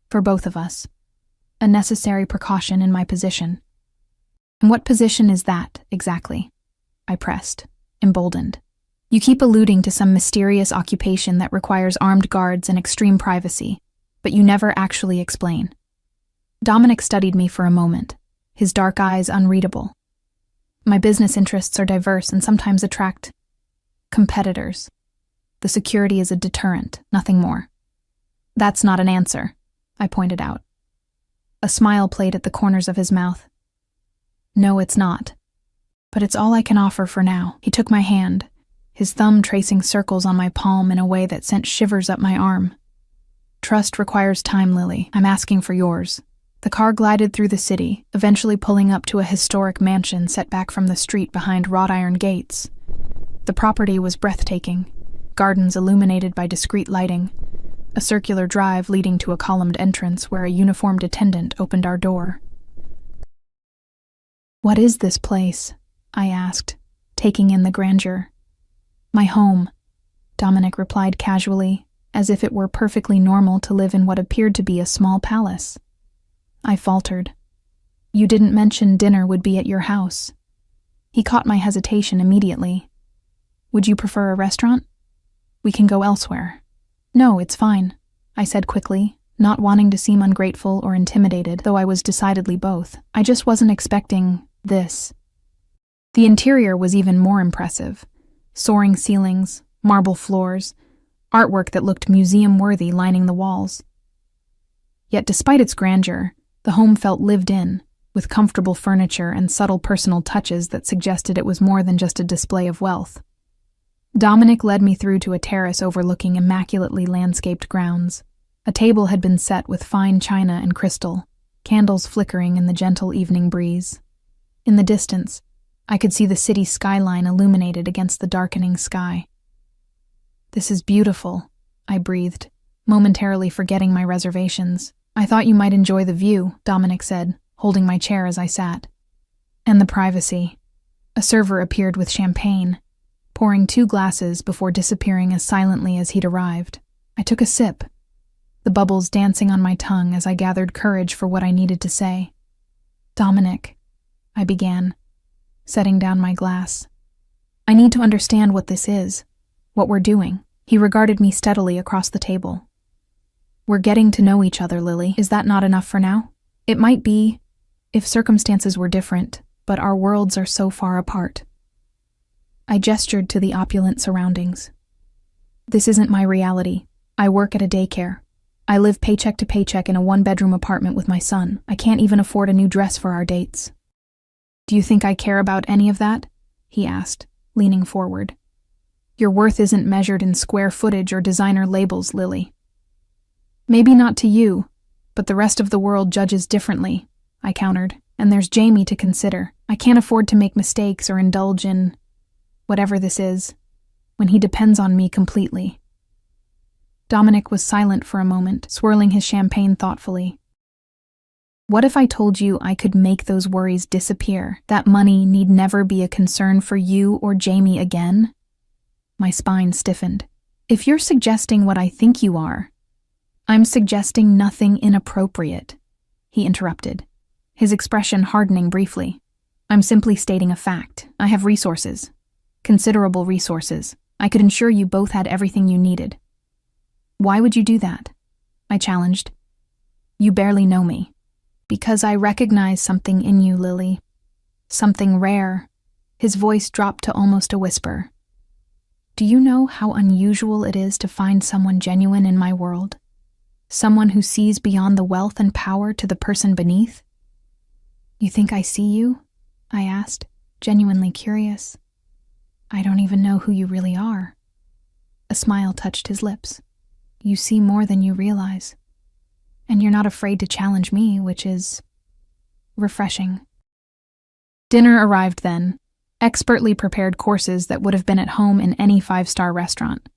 "For both of us. A necessary precaution in my position." "And what position is that, exactly?" I pressed, emboldened. "You keep alluding to some mysterious occupation that requires armed guards and extreme privacy, but you never actually explain." Dominic studied me for a moment, his dark eyes unreadable. "My business interests are diverse and sometimes attract competitors. The security is a deterrent, nothing more." "That's not an answer," I pointed out. A smile played at the corners of his mouth. "No, it's not. But it's all I can offer for now." He took my hand, his thumb tracing circles on my palm in a way that sent shivers up my arm. "Trust requires time, Lily. I'm asking for yours." The car glided through the city, eventually pulling up to a historic mansion set back from the street behind wrought iron gates. The property was breathtaking, gardens illuminated by discreet lighting, a circular drive leading to a columned entrance where a uniformed attendant opened our door. "What is this place?" I asked, taking in the grandeur. "My home," Dominic replied casually, as if it were perfectly normal to live in what appeared to be a small palace. I faltered. "You didn't mention dinner would be at your house." He caught my hesitation immediately. "Would you prefer a restaurant? We can go elsewhere." "No, it's fine," I said quickly, not wanting to seem ungrateful or intimidated, though I was decidedly both. I just wasn't expecting this. The interior was even more impressive. Soaring ceilings, marble floors, artwork that looked museum-worthy lining the walls. Yet despite its grandeur, The home felt lived in, with comfortable furniture and subtle personal touches that suggested it was more than just a display of wealth. Dominic led me through to a terrace overlooking immaculately landscaped grounds. A table had been set with fine china and crystal, candles flickering in the gentle evening breeze. In the distance, I could see the city skyline illuminated against the darkening sky. "This is beautiful," I breathed, momentarily forgetting my reservations. "I thought you might enjoy the view," Dominic said, holding my chair as I sat. "And the privacy." A server appeared with champagne, pouring 2 glasses before disappearing as silently as he'd arrived. I took a sip, the bubbles dancing on my tongue as I gathered courage for what I needed to say. "Dominic," I began, setting down my glass. "I need to understand what this is, what we're doing." He regarded me steadily across the table. "We're getting to know each other, Lily. Is that not enough for now? It might be, if circumstances were different, but our worlds are so far apart." I gestured to the opulent surroundings. "This isn't my reality. I work at a daycare. I live paycheck to paycheck in a 1-bedroom apartment with my son. I can't even afford a new dress for our dates." "Do you think I care about any of that?" he asked, leaning forward. "Your worth isn't measured in square footage or designer labels, Lily." "Maybe not to you, but the rest of the world judges differently," I countered, "and there's Jamie to consider. I can't afford to make mistakes or indulge in whatever this is, when he depends on me completely." Dominic was silent for a moment, swirling his champagne thoughtfully. "What if I told you I could make those worries disappear, that money need never be a concern for you or Jamie again?" My spine stiffened. "If you're suggesting what I think you are—" "I'm suggesting nothing inappropriate," he interrupted, his expression hardening briefly. "I'm simply stating a fact. I have resources. Considerable resources. I could ensure you both had everything you needed." "Why would you do that?" I challenged. "You barely know me." "Because I recognize something in you, Lily. Something rare." His voice dropped to almost a whisper. "Do you know how unusual it is to find someone genuine in my world? Someone who sees beyond the wealth and power to the person beneath?" "You think I see you?" I asked, genuinely curious. "I don't even know who you really are." A smile touched his lips. "You see more than you realize. And you're not afraid to challenge me, which is refreshing." Dinner arrived then, expertly prepared courses that would have been at home in any 5-star restaurant.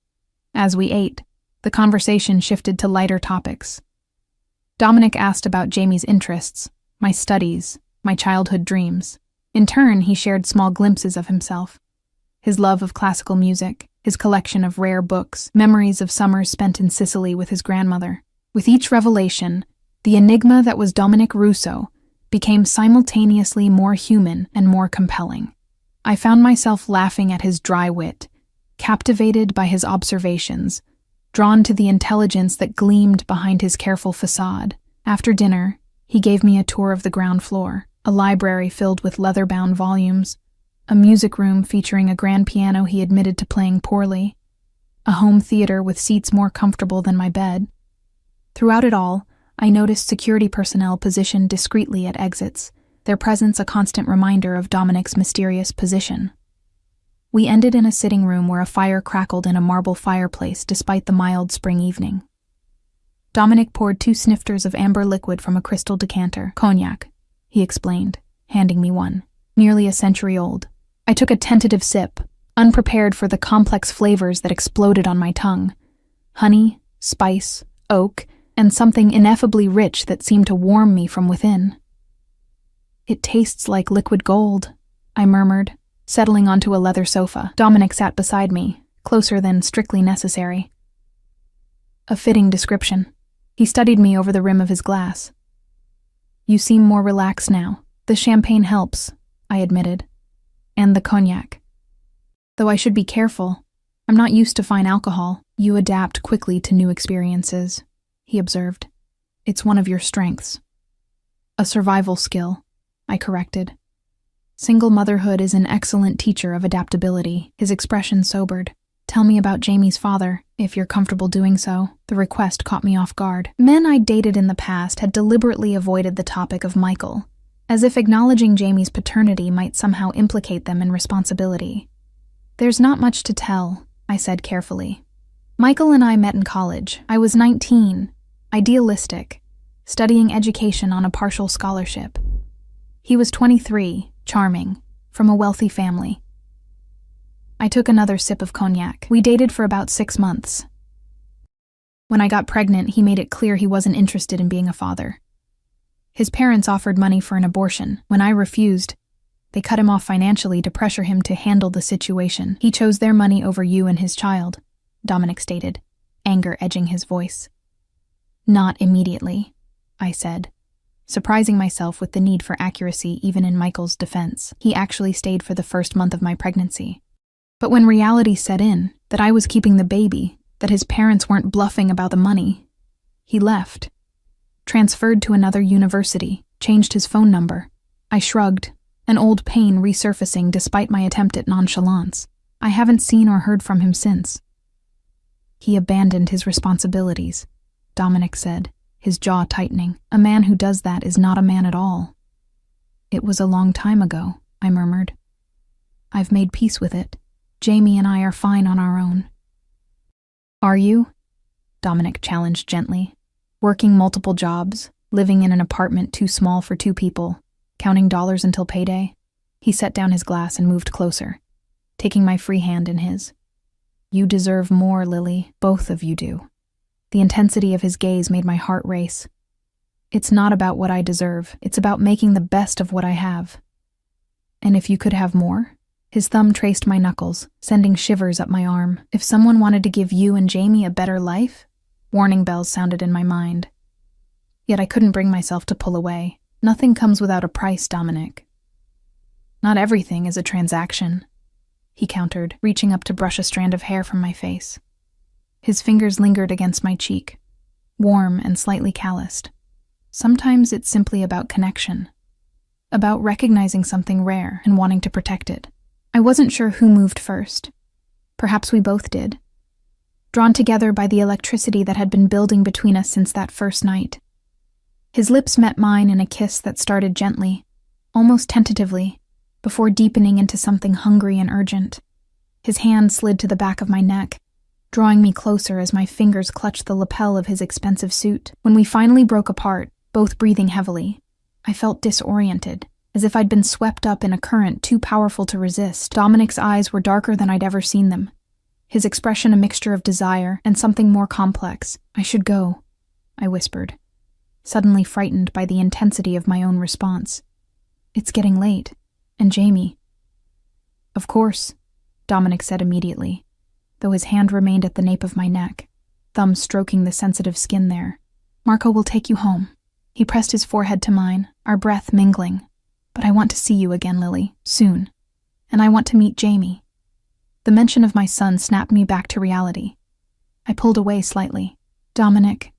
As we ate, the conversation shifted to lighter topics. Dominic asked about Jamie's interests, my studies, my childhood dreams. In turn, he shared small glimpses of himself. His love of classical music, his collection of rare books, memories of summers spent in Sicily with his grandmother. With each revelation, the enigma that was Dominic Russo became simultaneously more human and more compelling. I found myself laughing at his dry wit, captivated by his observations, drawn to the intelligence that gleamed behind his careful facade. After dinner, he gave me a tour of the ground floor, a library filled with leather-bound volumes, a music room featuring a grand piano he admitted to playing poorly, a home theater with seats more comfortable than my bed. Throughout it all, I noticed security personnel positioned discreetly at exits, their presence a constant reminder of Dominic's mysterious position. We ended in a sitting room where a fire crackled in a marble fireplace despite the mild spring evening. Dominic poured 2 snifters of amber liquid from a crystal decanter. "Cognac," he explained, handing me one, nearly a century old. I took a tentative sip, unprepared for the complex flavors that exploded on my tongue. Honey, spice, oak, and something ineffably rich that seemed to warm me from within. "It tastes like liquid gold," I murmured, settling onto a leather sofa. Dominic sat beside me, closer than strictly necessary. A fitting description. He studied me over the rim of his glass. "You seem more relaxed now. The champagne helps," I admitted. "And the cognac. Though I should be careful. I'm not used to fine alcohol." "You adapt quickly to new experiences," he observed. "It's one of your strengths." "A survival skill," I corrected. "Single motherhood is an excellent teacher of adaptability." His expression sobered. Tell me about Jamie's father, if you're comfortable doing so. The request caught me off guard. Men I'd dated in the past had deliberately avoided the topic of Michael, as if acknowledging Jamie's paternity might somehow implicate them in responsibility. There's not much to tell, I said carefully. Michael and I met in college. I was 19, idealistic, studying education on a partial scholarship. He was 23, charming, from a wealthy family. I took another sip of cognac. We dated for about 6 months. When I got pregnant, he made it clear he wasn't interested in being a father. His parents offered money for an abortion. When I refused, they cut him off financially to pressure him to handle the situation. He chose their money over you and his child, Dominic stated, anger edging his voice. Not immediately, I said, surprising myself with the need for accuracy even in Michael's defense. He actually stayed for the first month of my pregnancy. But when reality set in, that I was keeping the baby, that his parents weren't bluffing about the money, he left. Transferred to another university, changed his phone number. I shrugged, an old pain resurfacing despite my attempt at nonchalance. I haven't seen or heard from him since. He abandoned his responsibilities, Dominic said, his jaw tightening. A man who does that is not a man at all. It was a long time ago, I murmured. I've made peace with it. Jamie and I are fine on our own. Are you? Dominic challenged gently. Working multiple jobs, living in an apartment too small for 2 people, counting dollars until payday? He set down his glass and moved closer, taking my free hand in his. You deserve more, Lily. Both of you do. The intensity of his gaze made my heart race. It's not about what I deserve. It's about making the best of what I have. And if you could have more? His thumb traced my knuckles, sending shivers up my arm. If someone wanted to give you and Jamie a better life? Warning bells sounded in my mind. Yet I couldn't bring myself to pull away. Nothing comes without a price, Dominic. Not everything is a transaction, he countered, reaching up to brush a strand of hair from my face. His fingers lingered against my cheek, warm and slightly calloused. Sometimes it's simply about connection, about recognizing something rare and wanting to protect it. I wasn't sure who moved first. Perhaps we both did, drawn together by the electricity that had been building between us since that first night. His lips met mine in a kiss that started gently, almost tentatively, before deepening into something hungry and urgent. His hand slid to the back of my neck, drawing me closer as my fingers clutched the lapel of his expensive suit. When we finally broke apart, both breathing heavily, I felt disoriented, as if I'd been swept up in a current too powerful to resist. Dominic's eyes were darker than I'd ever seen them, his expression a mixture of desire and something more complex. I should go, I whispered, suddenly frightened by the intensity of my own response. It's getting late, and Jamie. Of course, Dominic said immediately, though his hand remained at the nape of my neck, thumb stroking the sensitive skin there. Marco will take you home. He pressed his forehead to mine, our breath mingling. But I want to see you again, Lily, soon. And I want to meet Jamie. The mention of my son snapped me back to reality. I pulled away slightly. Dominic,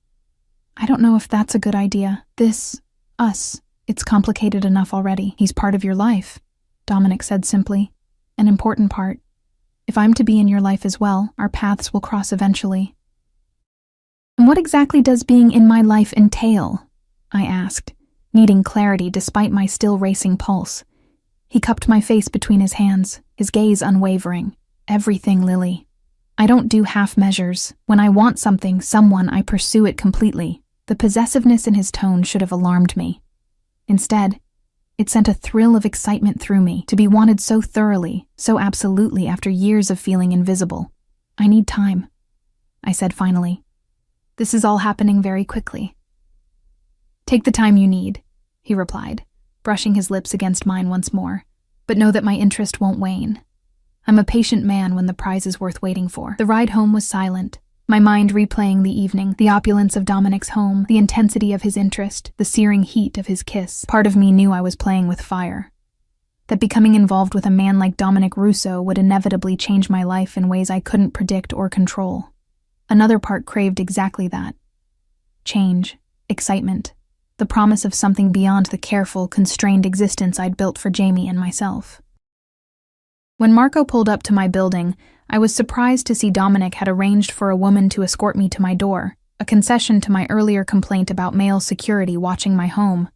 I don't know if that's a good idea. Us, it's complicated enough already. He's part of your life, Dominic said simply. An important part. If I'm to be in your life as well, our paths will cross eventually. And what exactly does being in my life entail? I asked, needing clarity despite my still racing pulse. He cupped my face between his hands, his gaze unwavering. Everything, Lily. I don't do half measures. When I want something, someone, I pursue it completely. The possessiveness in his tone should have alarmed me. Instead, it sent a thrill of excitement through me, to be wanted so thoroughly, so absolutely after years of feeling invisible. I need time, I said finally. This is all happening very quickly. Take the time you need, he replied, brushing his lips against mine once more, but know that my interest won't wane. I'm a patient man when the prize is worth waiting for. The ride home was silent, my mind replaying the evening, the opulence of Dominic's home, the intensity of his interest, the searing heat of his kiss. Part of me knew I was playing with fire, that becoming involved with a man like Dominic Russo would inevitably change my life in ways I couldn't predict or control. Another part craved exactly that. Change, excitement, the promise of something beyond the careful, constrained existence I'd built for Jamie and myself. When Marco pulled up to my building, I was surprised to see Dominic had arranged for a woman to escort me to my door, a concession to my earlier complaint about male security watching my home.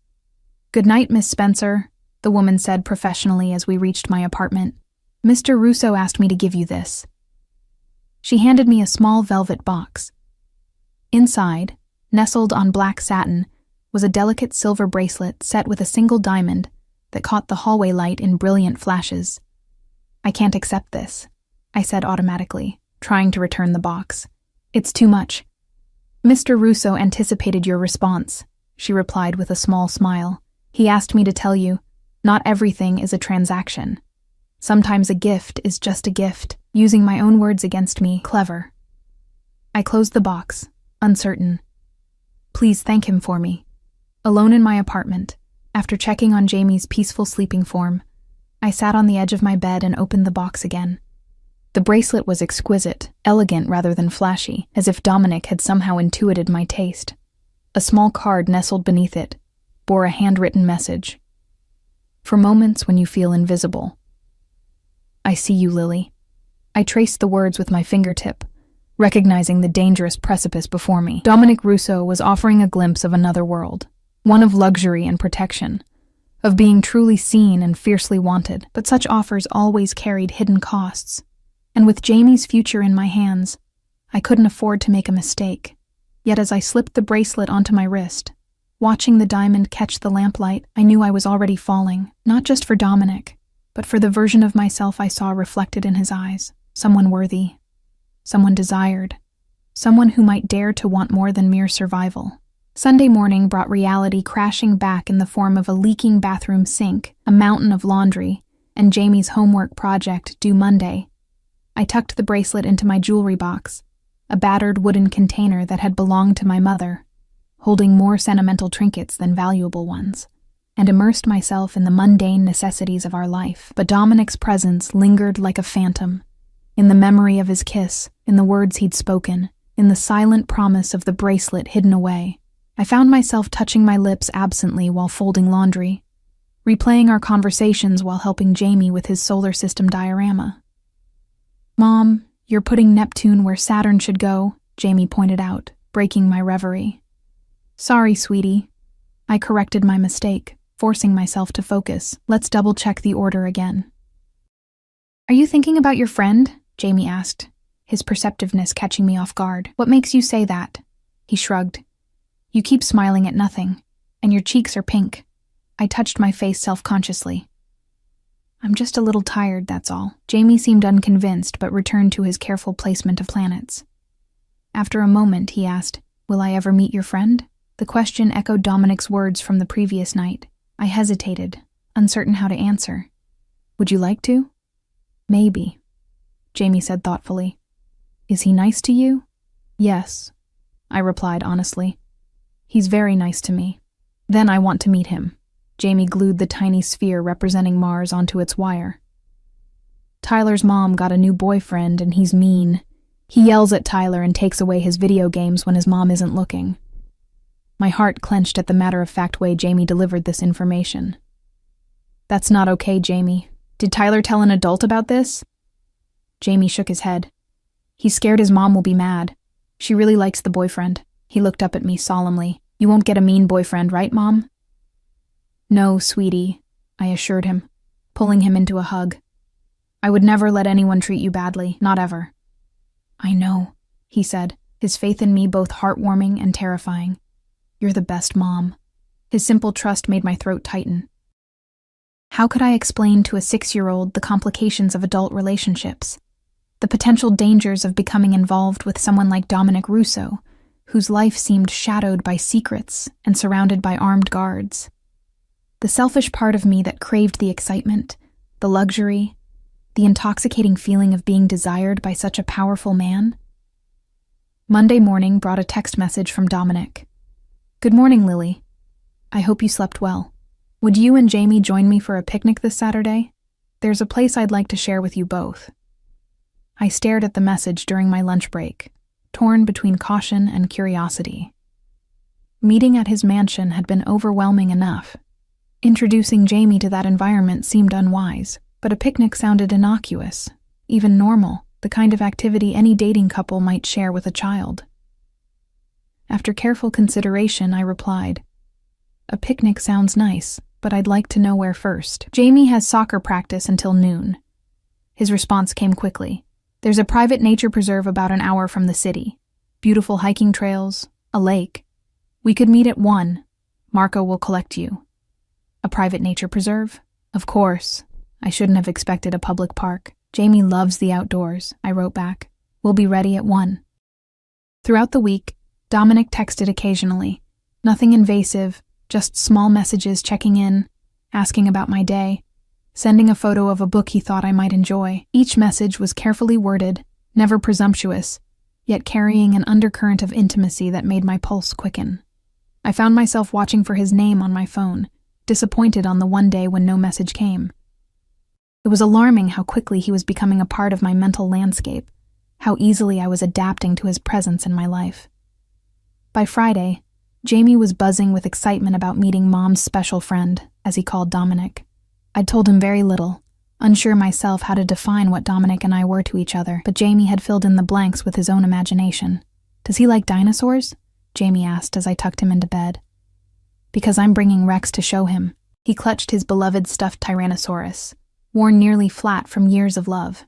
"Good night, Miss Spencer," the woman said professionally as we reached my apartment. "Mr. Russo asked me to give you this." She handed me a small velvet box. Inside, nestled on black satin, was a delicate silver bracelet set with a single diamond that caught the hallway light in brilliant flashes. "I can't accept this," I said automatically, trying to return the box. "It's too much." "Mr. Russo anticipated your response," she replied with a small smile. "He asked me to tell you, not everything is a transaction. Sometimes a gift is just a gift," using my own words against me. Clever. I closed the box, uncertain. "Please thank him for me." Alone in my apartment, after checking on Jamie's peaceful sleeping form, I sat on the edge of my bed and opened the box again. The bracelet was exquisite, elegant rather than flashy, as if Dominic had somehow intuited my taste. A small card nestled beneath it bore a handwritten message. "For moments when you feel invisible. I see you, Lily." I traced the words with my fingertip, recognizing the dangerous precipice before me. Dominic Russo was offering a glimpse of another world, one of luxury and protection, of being truly seen and fiercely wanted. But such offers always carried hidden costs. And with Jamie's future in my hands, I couldn't afford to make a mistake. Yet as I slipped the bracelet onto my wrist, watching the diamond catch the lamplight, I knew I was already falling, not just for Dominic, but for the version of myself I saw reflected in his eyes. Someone worthy, someone desired, someone who might dare to want more than mere survival. Sunday morning brought reality crashing back in the form of a leaking bathroom sink, a mountain of laundry, and Jamie's homework project due Monday. I tucked the bracelet into my jewelry box, a battered wooden container that had belonged to my mother, holding more sentimental trinkets than valuable ones, and immersed myself in the mundane necessities of our life. But Dominic's presence lingered like a phantom, in the memory of his kiss, in the words he'd spoken, in the silent promise of the bracelet hidden away. I found myself touching my lips absently while folding laundry, replaying our conversations while helping Jamie with his solar system diorama. "Mom, you're putting Neptune where Saturn should go," Jamie pointed out, breaking my reverie. "Sorry, sweetie." I corrected my mistake, forcing myself to focus. "Let's double-check the order again." "Are you thinking about your friend?" Jamie asked, his perceptiveness catching me off guard. "What makes you say that?" He shrugged. "You keep smiling at nothing, and your cheeks are pink." I touched my face self-consciously. "I'm just a little tired, that's all." Jamie seemed unconvinced, but returned to his careful placement of planets. After a moment, he asked, "Will I ever meet your friend?" The question echoed Dominic's words from the previous night. I hesitated, uncertain how to answer. "Would you like to?" "Maybe," Jamie said thoughtfully. "Is he nice to you?" "Yes," I replied honestly. "He's very nice to me." "Then I want to meet him." Jamie glued the tiny sphere representing Mars onto its wire. "Tyler's mom got a new boyfriend and he's mean. He yells at Tyler and takes away his video games when his mom isn't looking." My heart clenched at the matter-of-fact way Jamie delivered this information. "That's not okay, Jamie. Did Tyler tell an adult about this?" Jamie shook his head. "He's scared his mom will be mad. She really likes the boyfriend." He looked up at me solemnly. "You won't get a mean boyfriend, right, Mom?" "No, sweetie," I assured him, pulling him into a hug. "I would never let anyone treat you badly, not ever." "I know," he said, his faith in me both heartwarming and terrifying. "You're the best mom." His simple trust made my throat tighten. How could I explain to a 6-year-old the complications of adult relationships, the potential dangers of becoming involved with someone like Dominic Russo, whose life seemed shadowed by secrets and surrounded by armed guards? The selfish part of me that craved the excitement, the luxury, the intoxicating feeling of being desired by such a powerful man? Monday morning brought a text message from Dominic. "Good morning, Lily. I hope you slept well. Would you and Jamie join me for a picnic this Saturday? There's a place I'd like to share with you both." I stared at the message during my lunch break, torn between caution and curiosity. Meeting at his mansion had been overwhelming enough. Introducing Jamie to that environment seemed unwise, but a picnic sounded innocuous, even normal. the kind of activity any dating couple might share with a child. After careful consideration, I replied, "A picnic sounds nice, but I'd like to know where first." "Jamie has soccer practice until noon." His response came quickly. "There's a private nature preserve about an hour from the city. Beautiful hiking trails, a lake. We could meet at 1. Marco will collect you." "A private nature preserve?" "Of course. I shouldn't have expected a public park. Jamie loves the outdoors," I wrote back. "We'll be ready at 1. Throughout the week, Dominic texted occasionally. Nothing invasive, just small messages checking in, asking about my day, sending a photo of a book he thought I might enjoy. Each message was carefully worded, never presumptuous, yet carrying an undercurrent of intimacy that made my pulse quicken. I found myself watching for his name on my phone, disappointed on the one day when no message came. It was alarming how quickly he was becoming a part of my mental landscape, how easily I was adapting to his presence in my life. By Friday, Jamie was buzzing with excitement about meeting Mom's special friend, as he called Dominic. I'd told him very little, unsure myself how to define what Dominic and I were to each other, but Jamie had filled in the blanks with his own imagination. "Does he like dinosaurs?" Jamie asked as I tucked him into bed. "Because I'm bringing Rex to show him." He clutched his beloved stuffed Tyrannosaurus, worn nearly flat from years of love.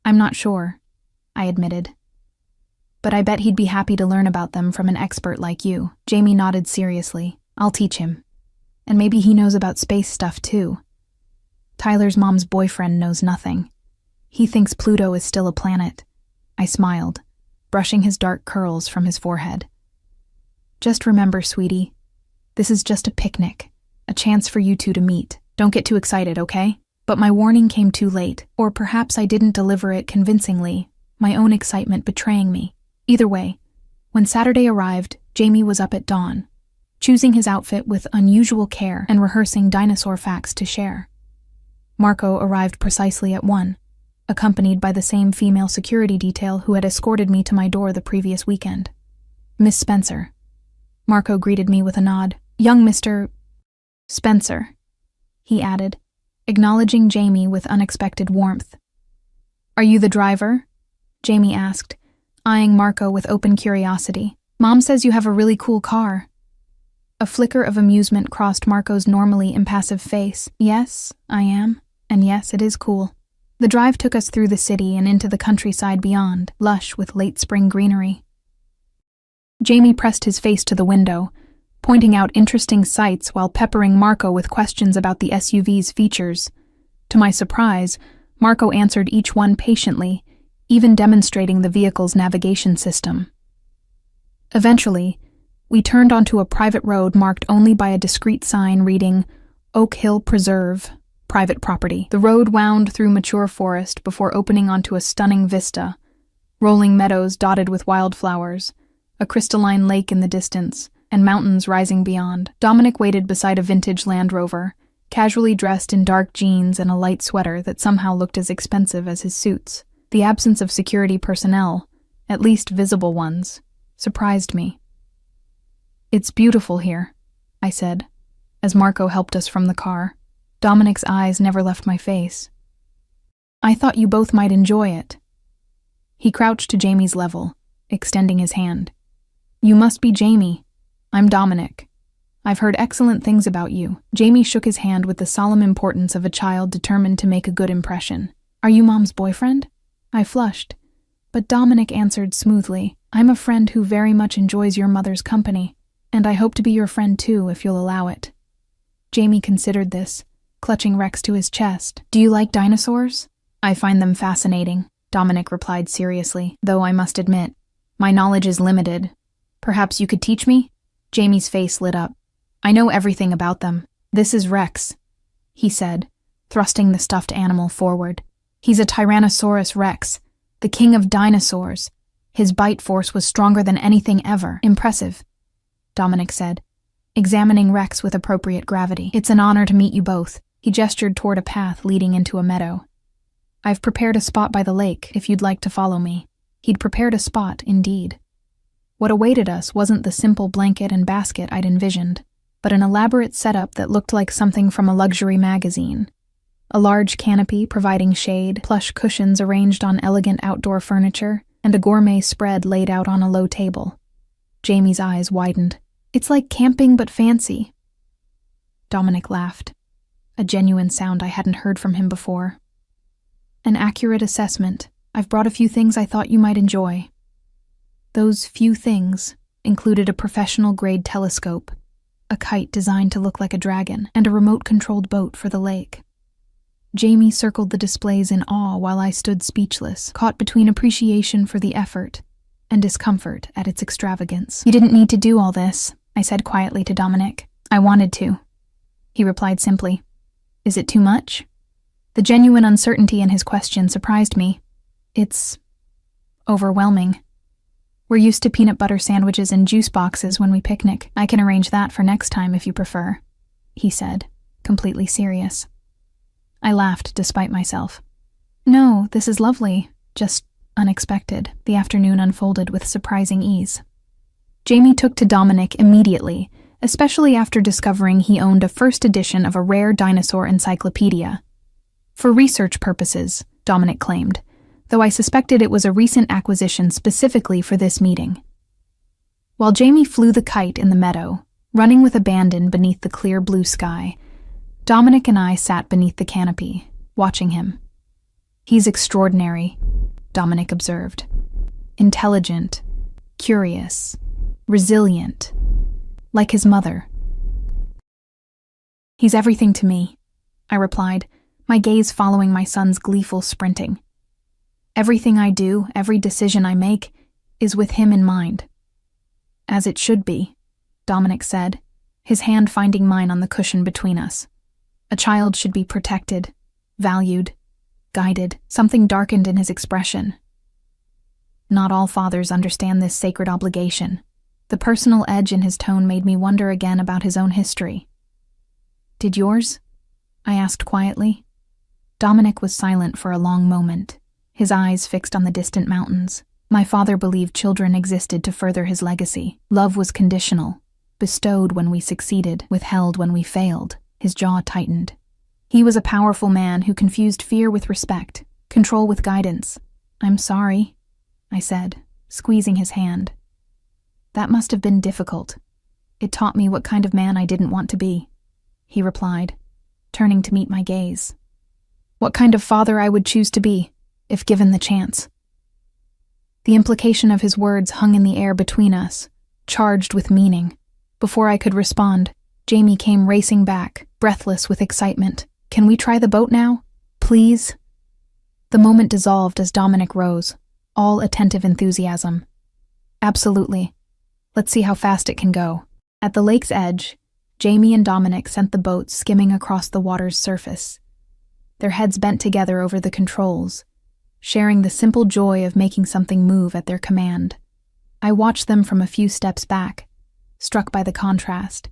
"I'm not sure," I admitted. "But I bet he'd be happy to learn about them from an expert like you." Jamie nodded seriously. "I'll teach him. And maybe he knows about space stuff too. Tyler's mom's boyfriend knows nothing. He thinks Pluto is still a planet." I smiled, brushing his dark curls from his forehead. "Just remember, sweetie, this is just a picnic, a chance for you two to meet. Don't get too excited, okay?" But my warning came too late, or perhaps I didn't deliver it convincingly, my own excitement betraying me. Either way, when Saturday arrived, Jamie was up at dawn, choosing his outfit with unusual care and rehearsing dinosaur facts to share. Marco arrived precisely at 1, accompanied by the same female security detail who had escorted me to my door the previous weekend. "Miss Spencer." Marco greeted me with a nod. "Young Mr. Spencer," he added, acknowledging Jamie with unexpected warmth. "Are you the driver?" Jamie asked, eyeing Marco with open curiosity. "Mom says you have a really cool car." A flicker of amusement crossed Marco's normally impassive face. "Yes, I am, and yes, it is cool." The drive took us through the city and into the countryside beyond, lush with late spring greenery. Jamie pressed his face to the window, pointing out interesting sights while peppering Marco with questions about the SUV's features. To my surprise, Marco answered each one patiently, even demonstrating the vehicle's navigation system. Eventually, we turned onto a private road marked only by a discreet sign reading, "Oak Hill Preserve, private property." The road wound through mature forest before opening onto a stunning vista, rolling meadows dotted with wildflowers, a crystalline lake in the distance, and mountains rising beyond. Dominic waited beside a vintage Land Rover, casually dressed in dark jeans and a light sweater that somehow looked as expensive as his suits. The absence of security personnel, at least visible ones, surprised me. "It's beautiful here," I said, as Marco helped us from the car. Dominic's eyes never left my face. "I thought you both might enjoy it." He crouched to Jamie's level, extending his hand. "You must be Jamie. I'm Dominic. I've heard excellent things about you." Jamie shook his hand with the solemn importance of a child determined to make a good impression. "Are you Mom's boyfriend?" I flushed, but Dominic answered smoothly, "I'm a friend who very much enjoys your mother's company, and I hope to be your friend too if you'll allow it." Jamie considered this, clutching Rex to his chest. "Do you like dinosaurs?" "I find them fascinating," Dominic replied seriously, "though I must admit, my knowledge is limited. Perhaps you could teach me?" Jamie's face lit up. "I know everything about them. This is Rex," he said, thrusting the stuffed animal forward. "He's a Tyrannosaurus Rex, the king of dinosaurs. His bite force was stronger than anything ever." "Impressive," Dominic said, examining Rex with appropriate gravity. "It's an honor to meet you both." He gestured toward a path leading into a meadow. "I've prepared a spot by the lake, if you'd like to follow me." He'd prepared a spot, indeed. What awaited us wasn't the simple blanket and basket I'd envisioned, but an elaborate setup that looked like something from a luxury magazine. A large canopy providing shade, plush cushions arranged on elegant outdoor furniture, and a gourmet spread laid out on a low table. Jamie's eyes widened. "It's like camping but fancy." Dominic laughed, a genuine sound I hadn't heard from him before. "An accurate assessment. I've brought a few things I thought you might enjoy." Those few things included a professional-grade telescope, a kite designed to look like a dragon, and a remote-controlled boat for the lake. Jamie circled the displays in awe while I stood speechless, caught between appreciation for the effort and discomfort at its extravagance. "You didn't need to do all this," I said quietly to Dominic. "I wanted to." He replied simply, "Is it too much?" The genuine uncertainty in his question surprised me. "It's overwhelming. We're used to peanut butter sandwiches and juice boxes when we picnic. I can arrange that for next time if you prefer," he said, completely serious. I laughed despite myself. "No, this is lovely, just unexpected." The afternoon unfolded with surprising ease. Jamie took to Dominic immediately, especially after discovering he owned a first edition of a rare dinosaur encyclopedia. For research purposes, Dominic claimed, though I suspected it was a recent acquisition specifically for this meeting. While Jamie flew the kite in the meadow, running with abandon beneath the clear blue sky, Dominic and I sat beneath the canopy, watching him. "He's extraordinary," Dominic observed. "Intelligent, curious, resilient, like his mother." "He's everything to me," I replied, my gaze following my son's gleeful sprinting. "Everything I do, every decision I make, is with him in mind." "As it should be," Dominic said, his hand finding mine on the cushion between us. "A child should be protected, valued, guided." Something darkened in his expression. Not all fathers understand this sacred obligation. The personal edge in his tone made me wonder again about his own history. "Did yours?" I asked quietly. Dominic was silent for a long moment, his eyes fixed on the distant mountains. My father believed children existed to further his legacy. Love was conditional, bestowed when we succeeded, withheld when we failed. His jaw tightened. He was a powerful man who confused fear with respect, control with guidance. "I'm sorry," I said, squeezing his hand. "That must have been difficult. It taught me what kind of man I didn't want to be," he replied, turning to meet my gaze. "What kind of father I would choose to be, if given the chance." The implication of his words hung in the air between us, charged with meaning. Before I could respond, Jamie came racing back, breathless with excitement. "Can we try the boat now? Please?" The moment dissolved as Dominic rose, all attentive enthusiasm. "Absolutely. Let's see how fast it can go." At the lake's edge, Jamie and Dominic sent the boat skimming across the water's surface, their heads bent together over the controls, sharing the simple joy of making something move at their command. I watched them from a few steps back, struck by the contrast.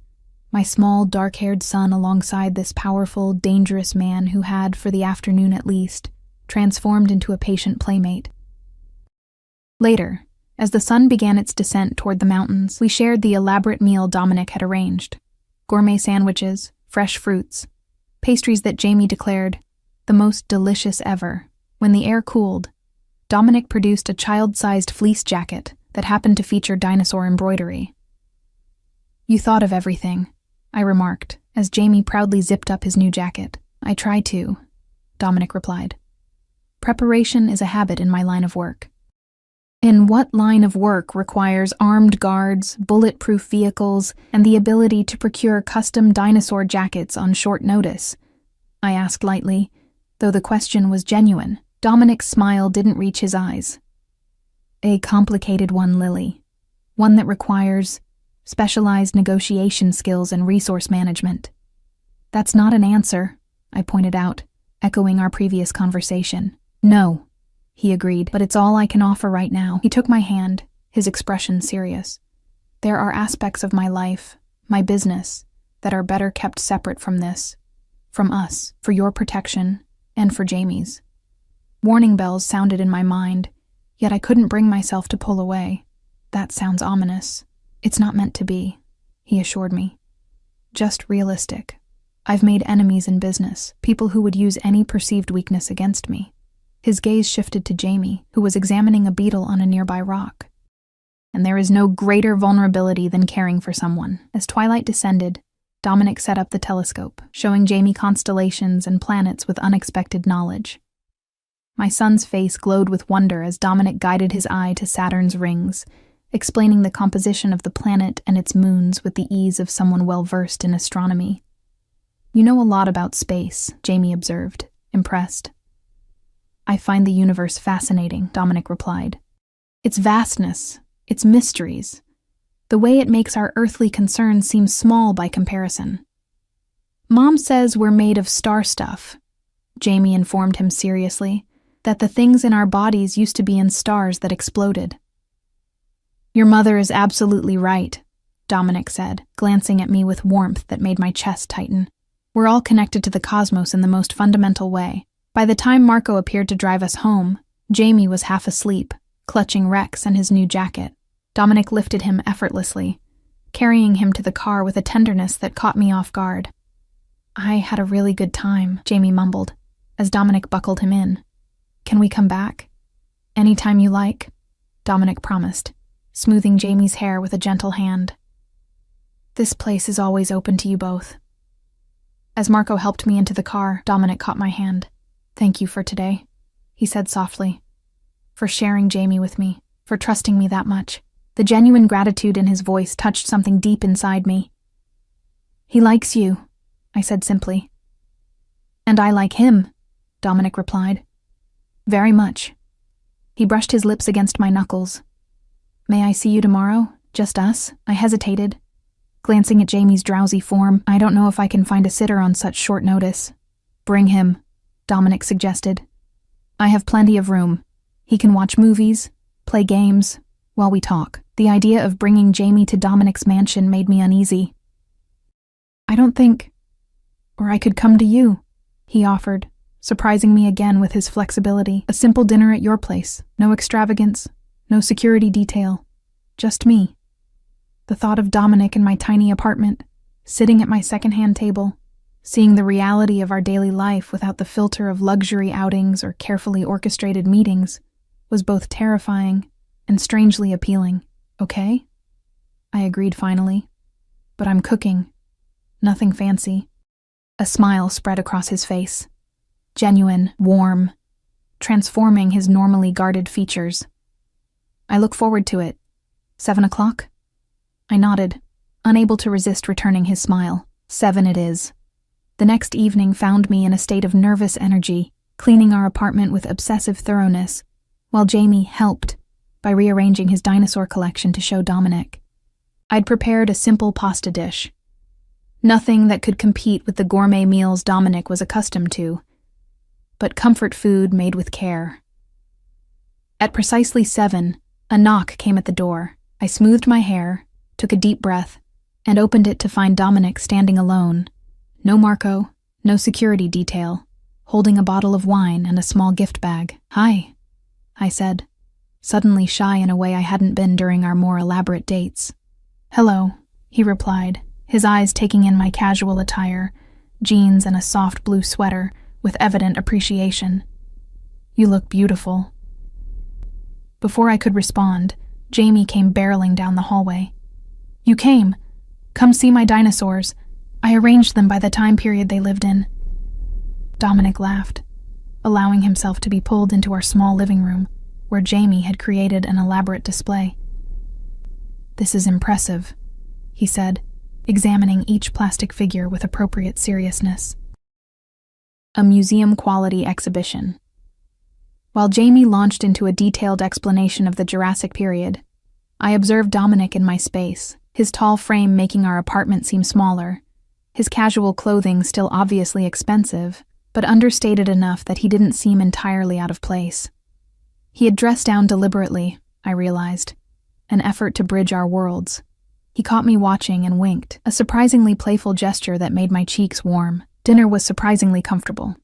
My small, dark-haired son alongside this powerful, dangerous man who had, for the afternoon at least, transformed into a patient playmate. Later, as the sun began its descent toward the mountains, we shared the elaborate meal Dominic had arranged. Gourmet sandwiches, fresh fruits, pastries that Jamie declared the most delicious ever. When the air cooled, Dominic produced a child-sized fleece jacket that happened to feature dinosaur embroidery. "You thought of everything," I remarked, as Jamie proudly zipped up his new jacket. "I try to," Dominic replied. "Preparation is a habit in my line of work." "In what line of work requires armed guards, bulletproof vehicles, and the ability to procure custom dinosaur jackets on short notice?" I asked lightly, though the question was genuine. Dominic's smile didn't reach his eyes. "A complicated one, Lily. One that requires specialized negotiation skills and resource management." "That's not an answer," I pointed out, echoing our previous conversation. "No," he agreed, "but it's all I can offer right now." He took my hand, his expression serious. "There are aspects of my life, my business, that are better kept separate from this, from us, for your protection and for Jamie's." Warning bells sounded in my mind, yet I couldn't bring myself to pull away. "That sounds ominous." "It's not meant to be," he assured me. "Just realistic. I've made enemies in business, people who would use any perceived weakness against me. His gaze shifted to Jamie, who was examining a beetle on a nearby rock. And there is no greater vulnerability than caring for someone. As twilight descended, Dominic set up the telescope, showing Jamie constellations and planets with unexpected knowledge. My son's face glowed with wonder as Dominic guided his eye to Saturn's rings, explaining the composition of the planet and its moons with the ease of someone well-versed in astronomy. You know a lot about space, Jamie observed, impressed. I find the universe fascinating, Dominic replied. Its vastness, its mysteries, the way it makes our earthly concerns seem small by comparison. Mom says we're made of star stuff, Jamie informed him seriously, that the things in our bodies used to be in stars that exploded. Your mother is absolutely right, Dominic said, glancing at me with warmth that made my chest tighten. We're all connected to the cosmos in the most fundamental way. By the time Marco appeared to drive us home, Jamie was half asleep, clutching Rex and his new jacket. Dominic lifted him effortlessly, carrying him to the car with a tenderness that caught me off guard. I had a really good time, Jamie mumbled, as Dominic buckled him in. Can we come back? Anytime you like, Dominic promised, smoothing Jamie's hair with a gentle hand. This place is always open to you both. As Marco helped me into the car, Dominic caught my hand. Thank you for today, he said softly. For sharing Jamie with me, for trusting me that much. The genuine gratitude in his voice touched something deep inside me. He likes you, I said simply. And I like him, Dominic replied. Very much. He brushed his lips against my knuckles. May I see you tomorrow? Just us? I hesitated, glancing at Jamie's drowsy form. I don't know if I can find a sitter on such short notice. Bring him, Dominic suggested. I have plenty of room. He can watch movies, play games, while we talk. The idea of bringing Jamie to Dominic's mansion made me uneasy. I could come to you, he offered, surprising me again with his flexibility. A simple dinner at your place, no extravagance, no security detail, just me. The thought of Dominic in my tiny apartment, sitting at my secondhand table, seeing the reality of our daily life without the filter of luxury outings or carefully orchestrated meetings, was both terrifying and strangely appealing. Okay? I agreed finally. But I'm cooking. Nothing fancy. A smile spread across his face. Genuine, warm, transforming his normally guarded features. I look forward to it. 7 o'clock? I nodded, unable to resist returning his smile. 7 it is. The next evening found me in a state of nervous energy, cleaning our apartment with obsessive thoroughness, while Jamie helped by rearranging his dinosaur collection to show Dominic. I'd prepared a simple pasta dish. Nothing that could compete with the gourmet meals Dominic was accustomed to, but comfort food made with care. At precisely 7, a knock came at the door. I smoothed my hair, took a deep breath, and opened it to find Dominic standing alone. No Marco, no security detail, holding a bottle of wine and a small gift bag. Hi, I said, suddenly shy in a way I hadn't been during our more elaborate dates. Hello, he replied, his eyes taking in my casual attire, jeans and a soft blue sweater, with evident appreciation. You look beautiful. Before I could respond, Jamie came barreling down the hallway. You came. Come see my dinosaurs. I arranged them by the time period they lived in. Dominic laughed, allowing himself to be pulled into our small living room, where Jamie had created an elaborate display. This is impressive, he said, examining each plastic figure with appropriate seriousness. A museum-quality exhibition. While Jamie launched into a detailed explanation of the Jurassic period, I observed Dominic in my space, his tall frame making our apartment seem smaller, his casual clothing still obviously expensive, but understated enough that he didn't seem entirely out of place. He had dressed down deliberately, I realized, an effort to bridge our worlds. He caught me watching and winked, a surprisingly playful gesture that made my cheeks warm. Dinner was surprisingly comfortable.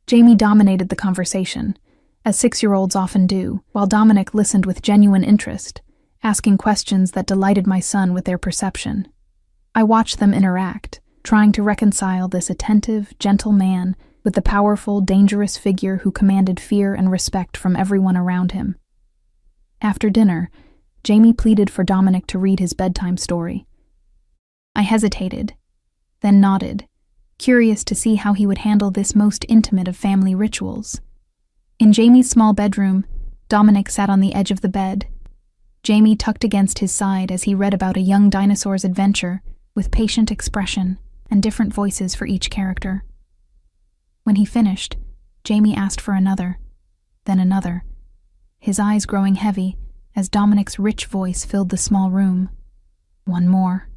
Jamie dominated the conversation, as 6-year-olds often do, while Dominic listened with genuine interest, asking questions that delighted my son with their perception. I watched them interact, trying to reconcile this attentive, gentle man with the powerful, dangerous figure who commanded fear and respect from everyone around him. After dinner, Jamie pleaded for Dominic to read his bedtime story. I hesitated, then nodded, curious to see how he would handle this most intimate of family rituals. In Jamie's small bedroom, Dominic sat on the edge of the bed, Jamie tucked against his side as he read about a young dinosaur's adventure with patient expression and different voices for each character. When he finished, Jamie asked for another, then another, his eyes growing heavy as Dominic's rich voice filled the small room. One more,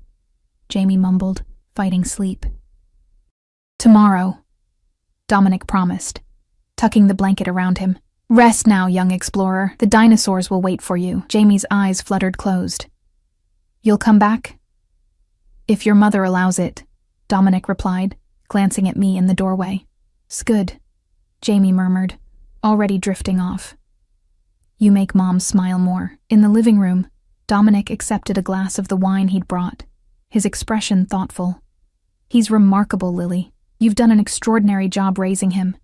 Jamie mumbled, fighting sleep. Tomorrow, Dominic promised, tucking the blanket around him. Rest now, young explorer. The dinosaurs will wait for you. Jamie's eyes fluttered closed. You'll come back? If your mother allows it, Dominic replied, glancing at me in the doorway. "'Sgood," Jamie murmured, already drifting off. You make Mom smile more. In the living room, Dominic accepted a glass of the wine he'd brought, his expression thoughtful. He's remarkable, Lily. You've done an extraordinary job raising him.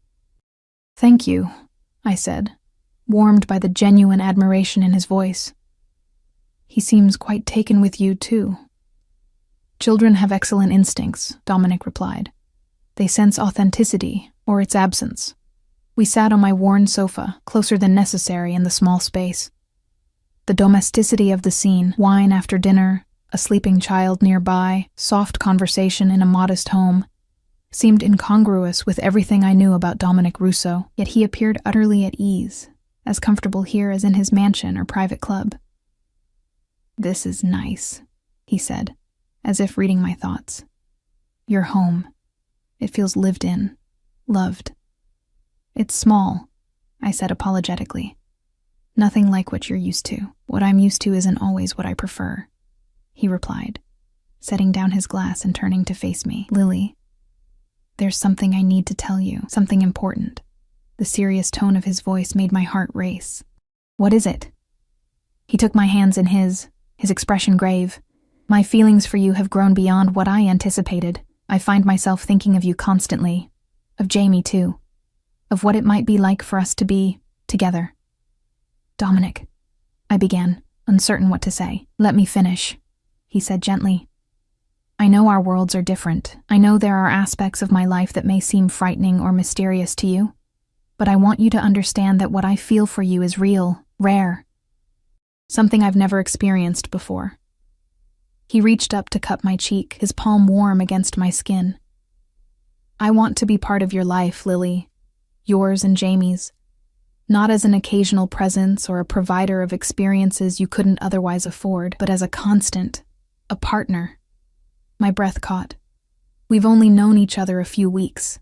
Thank you, I said, warmed by the genuine admiration in his voice. He seems quite taken with you, too. Children have excellent instincts, Dominic replied. They sense authenticity, or its absence. We sat on my worn sofa, closer than necessary in the small space. The domesticity of the scene, wine after dinner, a sleeping child nearby, soft conversation in a modest home, seemed incongruous with everything I knew about Dominic Russo, yet he appeared utterly at ease, as comfortable here as in his mansion or private club. This is nice, he said, as if reading my thoughts. Your home. It feels lived in, loved. It's small, I said apologetically. Nothing like what you're used to. What I'm used to isn't always what I prefer, he replied, setting down his glass and turning to face me. Lily, there's something I need to tell you, something important. The serious tone of his voice made my heart race. What is it? He took my hands in his expression grave. My feelings for you have grown beyond what I anticipated. I find myself thinking of you constantly. Of Jamie, too. Of what it might be like for us to be together. Dominic, I began, uncertain what to say. Let me finish, he said gently. I know our worlds are different. I know there are aspects of my life that may seem frightening or mysterious to you. But I want you to understand that what I feel for you is real, rare. Something I've never experienced before. He reached up to cup my cheek, his palm warm against my skin. I want to be part of your life, Lily. Yours and Jamie's. Not as an occasional presence or a provider of experiences you couldn't otherwise afford, but as a constant, a partner. My breath caught. We've only known each other a few weeks.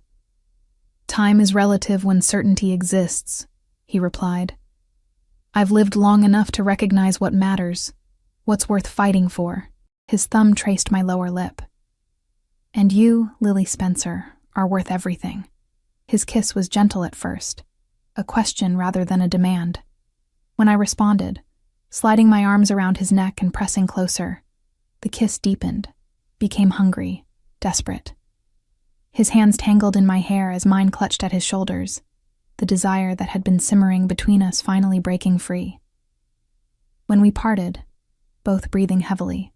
Time is relative when certainty exists, he replied. I've lived long enough to recognize what matters, what's worth fighting for. His thumb traced my lower lip. And you, Lily Spencer, are worth everything. His kiss was gentle at first, a question rather than a demand. When I responded, sliding my arms around his neck and pressing closer, the kiss deepened, became hungry, desperate. His hands tangled in my hair as mine clutched at his shoulders, the desire that had been simmering between us finally breaking free. When we parted, both breathing heavily,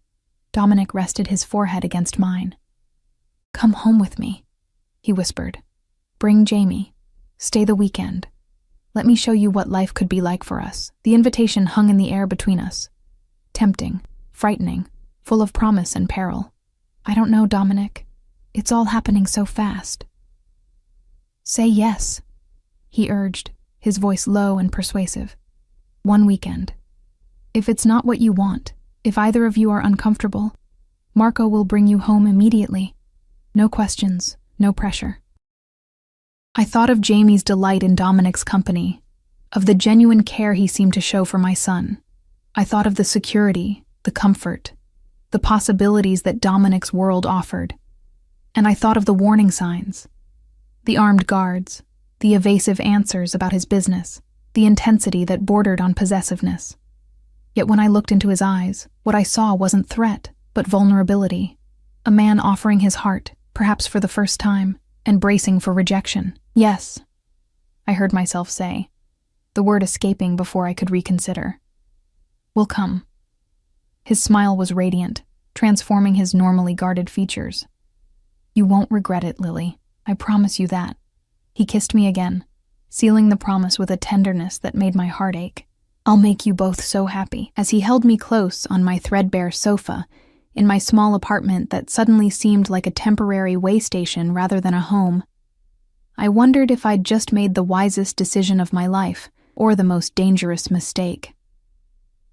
Dominic rested his forehead against mine. Come home with me, he whispered. Bring Jamie. Stay the weekend. Let me show you what life could be like for us. The invitation hung in the air between us. Tempting, frightening, full of promise and peril. I don't know, Dominic. It's all happening so fast. Say yes, he urged, his voice low and persuasive. One weekend. If it's not what you want, if either of you are uncomfortable, Marco will bring you home immediately. No questions, no pressure. I thought of Jamie's delight in Dominic's company, of the genuine care he seemed to show for my son. I thought of the security, the comfort, the possibilities that Dominic's world offered. And I thought of the warning signs, the armed guards, the evasive answers about his business, the intensity that bordered on possessiveness. Yet when I looked into his eyes, what I saw wasn't threat, but vulnerability. A man offering his heart, perhaps for the first time, and bracing for rejection. Yes, I heard myself say, the word escaping before I could reconsider. We'll come. His smile was radiant, transforming his normally guarded features. You won't regret it, Lily. I promise you that. He kissed me again, sealing the promise with a tenderness that made my heart ache. I'll make you both so happy. As he held me close on my threadbare sofa, in my small apartment that suddenly seemed like a temporary way station rather than a home, I wondered if I'd just made the wisest decision of my life, or the most dangerous mistake.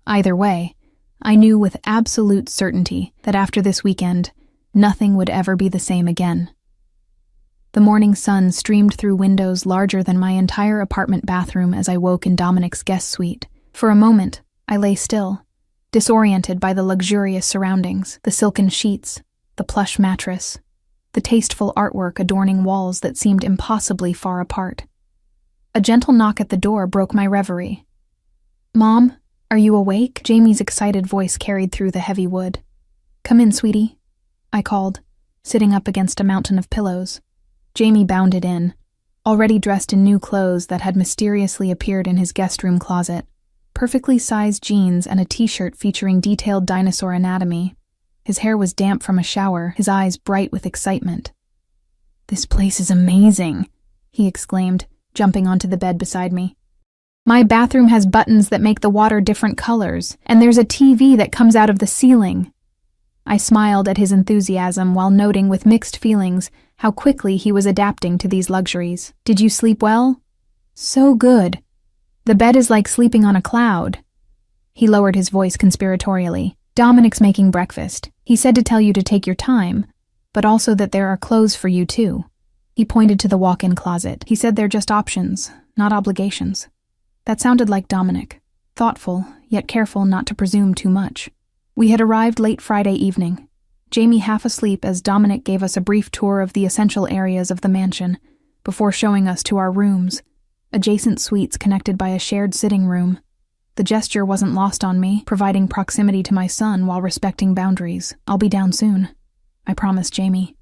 Either way, I knew with absolute certainty that after this weekend, nothing would ever be the same again. The morning sun streamed through windows larger than my entire apartment bathroom as I woke in Dominic's guest suite. For a moment, I lay still, disoriented by the luxurious surroundings, the silken sheets, the plush mattress, the tasteful artwork adorning walls that seemed impossibly far apart. A gentle knock at the door broke my reverie. Mom, are you awake? Jamie's excited voice carried through the heavy wood. Come in, sweetie, I called, sitting up against a mountain of pillows. Jamie bounded in, already dressed in new clothes that had mysteriously appeared in his guest room closet. Perfectly sized jeans and a t-shirt featuring detailed dinosaur anatomy. His hair was damp from a shower, his eyes bright with excitement. This place is amazing, he exclaimed, jumping onto the bed beside me. My bathroom has buttons that make the water different colors, and there's a TV that comes out of the ceiling. I smiled at his enthusiasm while noting with mixed feelings how quickly he was adapting to these luxuries. Did you sleep well? So good. The bed is like sleeping on a cloud. He lowered his voice conspiratorially. Dominic's making breakfast. He said to tell you to take your time, but also that there are clothes for you too. He pointed to the walk-in closet. He said they're just options, not obligations. That sounded like Dominic, thoughtful, yet careful not to presume too much. We had arrived late Friday evening, Jamie half asleep as Dominic gave us a brief tour of the essential areas of the mansion, before showing us to our rooms, adjacent suites connected by a shared sitting room. The gesture wasn't lost on me, providing proximity to my son while respecting boundaries. I'll be down soon, I promised Jamie.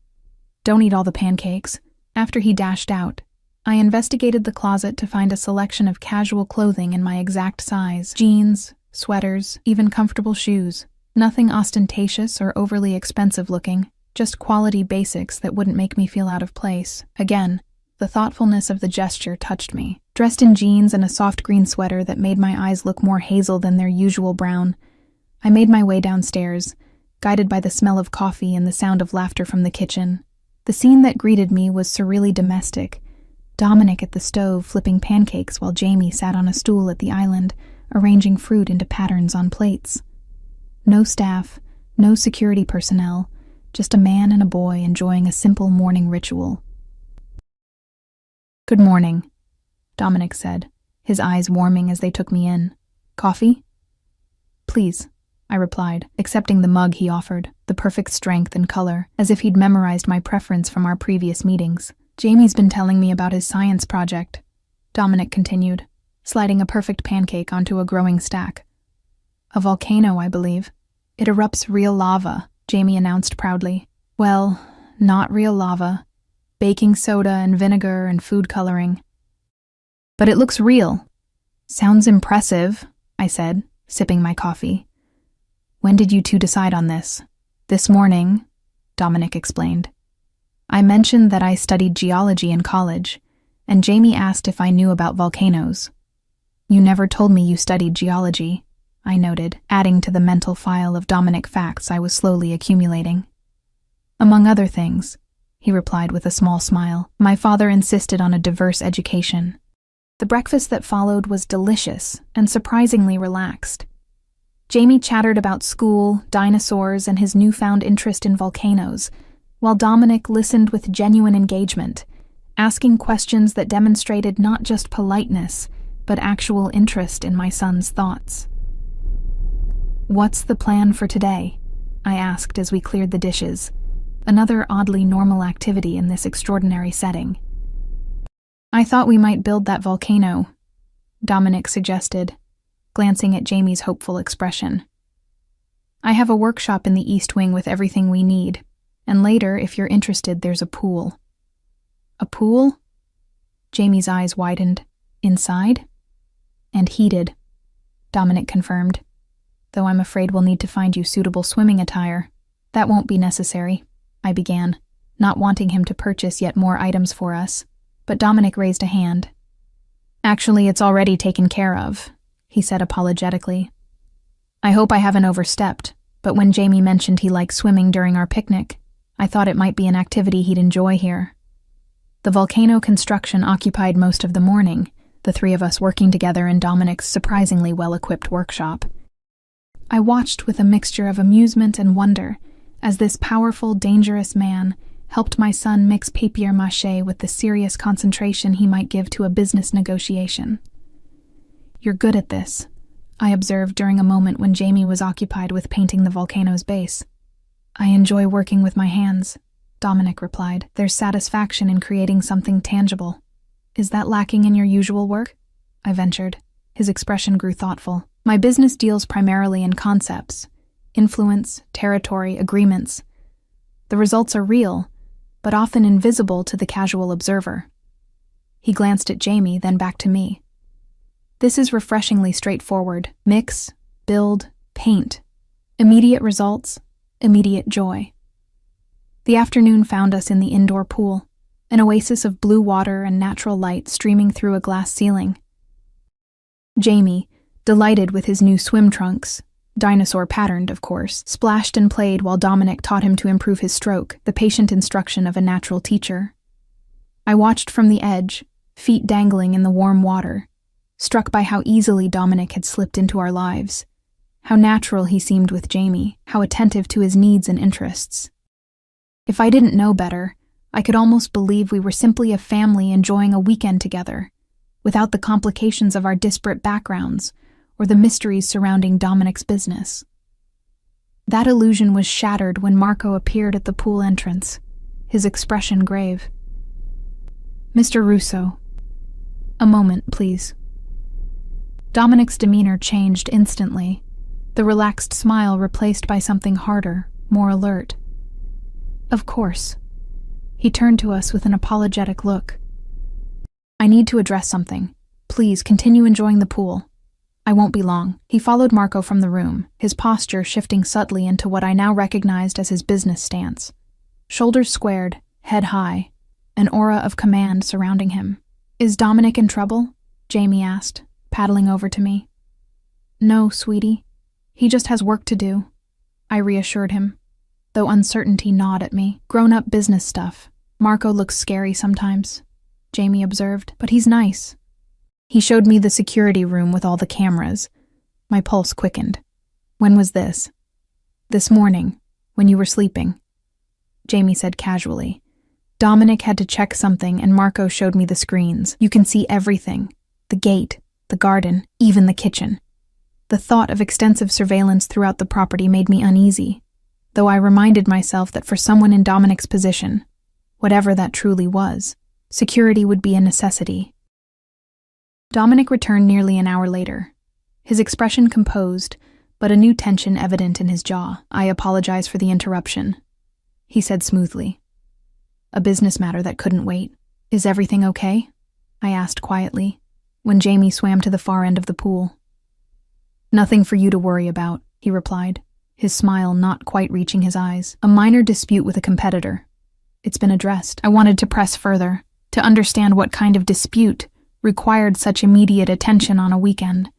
Don't eat all the pancakes. After he dashed out, I investigated the closet to find a selection of casual clothing in my exact size. Jeans, sweaters, even comfortable shoes. Nothing ostentatious or overly expensive looking, just quality basics that wouldn't make me feel out of place. Again, the thoughtfulness of the gesture touched me. Dressed in jeans and a soft green sweater that made my eyes look more hazel than their usual brown, I made my way downstairs, guided by the smell of coffee and the sound of laughter from the kitchen. The scene that greeted me was surreally domestic. Dominic at the stove flipping pancakes while Jamie sat on a stool at the island, arranging fruit into patterns on plates. No staff, no security personnel, just a man and a boy enjoying a simple morning ritual. Good morning, Dominic said, his eyes warming as they took me in. Coffee? Please, I replied, accepting the mug he offered, the perfect strength and color, as if he'd memorized my preference from our previous meetings. Jamie's been telling me about his science project, Dominic continued, sliding a perfect pancake onto a growing stack. A volcano, I believe. It erupts real lava, Jamie announced proudly. Well, not real lava. Baking soda and vinegar and food coloring. But it looks real. Sounds impressive, I said, sipping my coffee. When did you two decide on this? This morning, Dominic explained. I mentioned that I studied geology in college, and Jamie asked if I knew about volcanoes. You never told me you studied geology, I noted, adding to the mental file of Dominic facts I was slowly accumulating. Among other things, he replied with a small smile, my father insisted on a diverse education. The breakfast that followed was delicious and surprisingly relaxed. Jamie chattered about school, dinosaurs, and his newfound interest in volcanoes, while Dominic listened with genuine engagement, asking questions that demonstrated not just politeness, but actual interest in my son's thoughts. What's the plan for today? I asked as we cleared the dishes, another oddly normal activity in this extraordinary setting. I thought we might build that volcano, Dominic suggested, glancing at Jamie's hopeful expression. I have a workshop in the East Wing with everything we need. And later, if you're interested, there's a pool." "A pool?" Jamie's eyes widened. "Inside?" "And heated," Dominic confirmed. "Though I'm afraid we'll need to find you suitable swimming attire." "That won't be necessary," I began, not wanting him to purchase yet more items for us, but Dominic raised a hand. "Actually, it's already taken care of," he said apologetically. "I hope I haven't overstepped, but when Jamie mentioned he liked swimming during our picnic, I thought it might be an activity he'd enjoy here." The volcano construction occupied most of the morning, the three of us working together in Dominic's surprisingly well-equipped workshop. I watched with a mixture of amusement and wonder as this powerful, dangerous man helped my son mix papier-mâché with the serious concentration he might give to a business negotiation. "You're good at this," I observed during a moment when Jamie was occupied with painting the volcano's base. "I enjoy working with my hands," Dominic replied. "There's satisfaction in creating something tangible." "Is that lacking in your usual work?" I ventured. His expression grew thoughtful. "My business deals primarily in concepts, influence, territory, agreements. The results are real, but often invisible to the casual observer." He glanced at Jamie, then back to me. "This is refreshingly straightforward. Mix, build, paint. Immediate results, immediate joy." The afternoon found us in the indoor pool, an oasis of blue water and natural light streaming through a glass ceiling. Jamie, delighted with his new swim trunks, dinosaur-patterned, of course, splashed and played while Dominic taught him to improve his stroke, the patient instruction of a natural teacher. I watched from the edge, feet dangling in the warm water, struck by how easily Dominic had slipped into our lives, how natural he seemed with Jamie, how attentive to his needs and interests. If I didn't know better, I could almost believe we were simply a family enjoying a weekend together, without the complications of our disparate backgrounds or the mysteries surrounding Dominic's business. That illusion was shattered when Marco appeared at the pool entrance, his expression grave. "Mr. Russo, a moment, please." Dominic's demeanor changed instantly, the relaxed smile replaced by something harder, more alert. "Of course." He turned to us with an apologetic look. "I need to address something. Please continue enjoying the pool. I won't be long." He followed Marco from the room, his posture shifting subtly into what I now recognized as his business stance. Shoulders squared, head high, an aura of command surrounding him. "Is Dominic in trouble?" Jamie asked, paddling over to me. "No, sweetie. He just has work to do," I reassured him, though uncertainty gnawed at me. "Grown-up business stuff. Marco looks scary sometimes," Jamie observed, "but he's nice." He showed me the security room with all the cameras. My pulse quickened. "When was this?" "This morning, when you were sleeping," Jamie said casually. "Dominic had to check something and Marco showed me the screens. You can see everything. The gate, the garden, even the kitchen." The thought of extensive surveillance throughout the property made me uneasy, though I reminded myself that for someone in Dominic's position, whatever that truly was, security would be a necessity. Dominic returned nearly an hour later, his expression composed, but a new tension evident in his jaw. "I apologize for the interruption," he said smoothly. "A business matter that couldn't wait. Is everything okay?" I asked quietly, when Jamie swam to the far end of the pool. "Nothing for you to worry about," he replied, his smile not quite reaching his eyes. "A minor dispute with a competitor. It's been addressed." I wanted to press further, to understand what kind of dispute required such immediate attention on a weekend.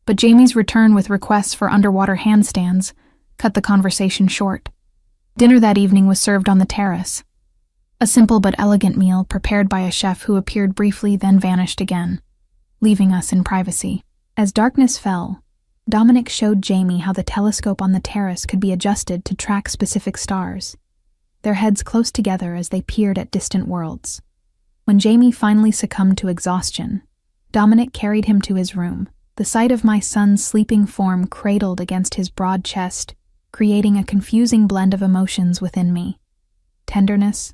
But Jamie's return with requests for underwater handstands cut the conversation short. Dinner that evening was served on the terrace. A simple but elegant meal prepared by a chef who appeared briefly then vanished again, leaving us in privacy. As darkness fell, Dominic showed Jamie how the telescope on the terrace could be adjusted to track specific stars, their heads close together as they peered at distant worlds. When Jamie finally succumbed to exhaustion, Dominic carried him to his room. The sight of my son's sleeping form cradled against his broad chest, creating a confusing blend of emotions within me. Tenderness,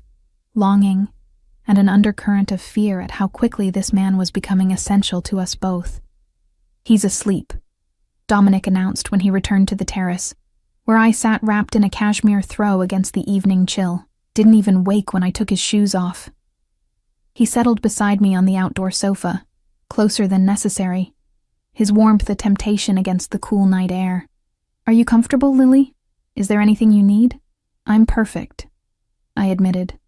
longing, and an undercurrent of fear at how quickly this man was becoming essential to us both. "He's asleep," Dominic announced when he returned to the terrace, where I sat wrapped in a cashmere throw against the evening chill, didn't even wake when I took his shoes off. He settled beside me on the outdoor sofa, closer than necessary, his warmth a temptation against the cool night air. "Are you comfortable, Lily? Is there anything you need?" "I'm perfect," I admitted,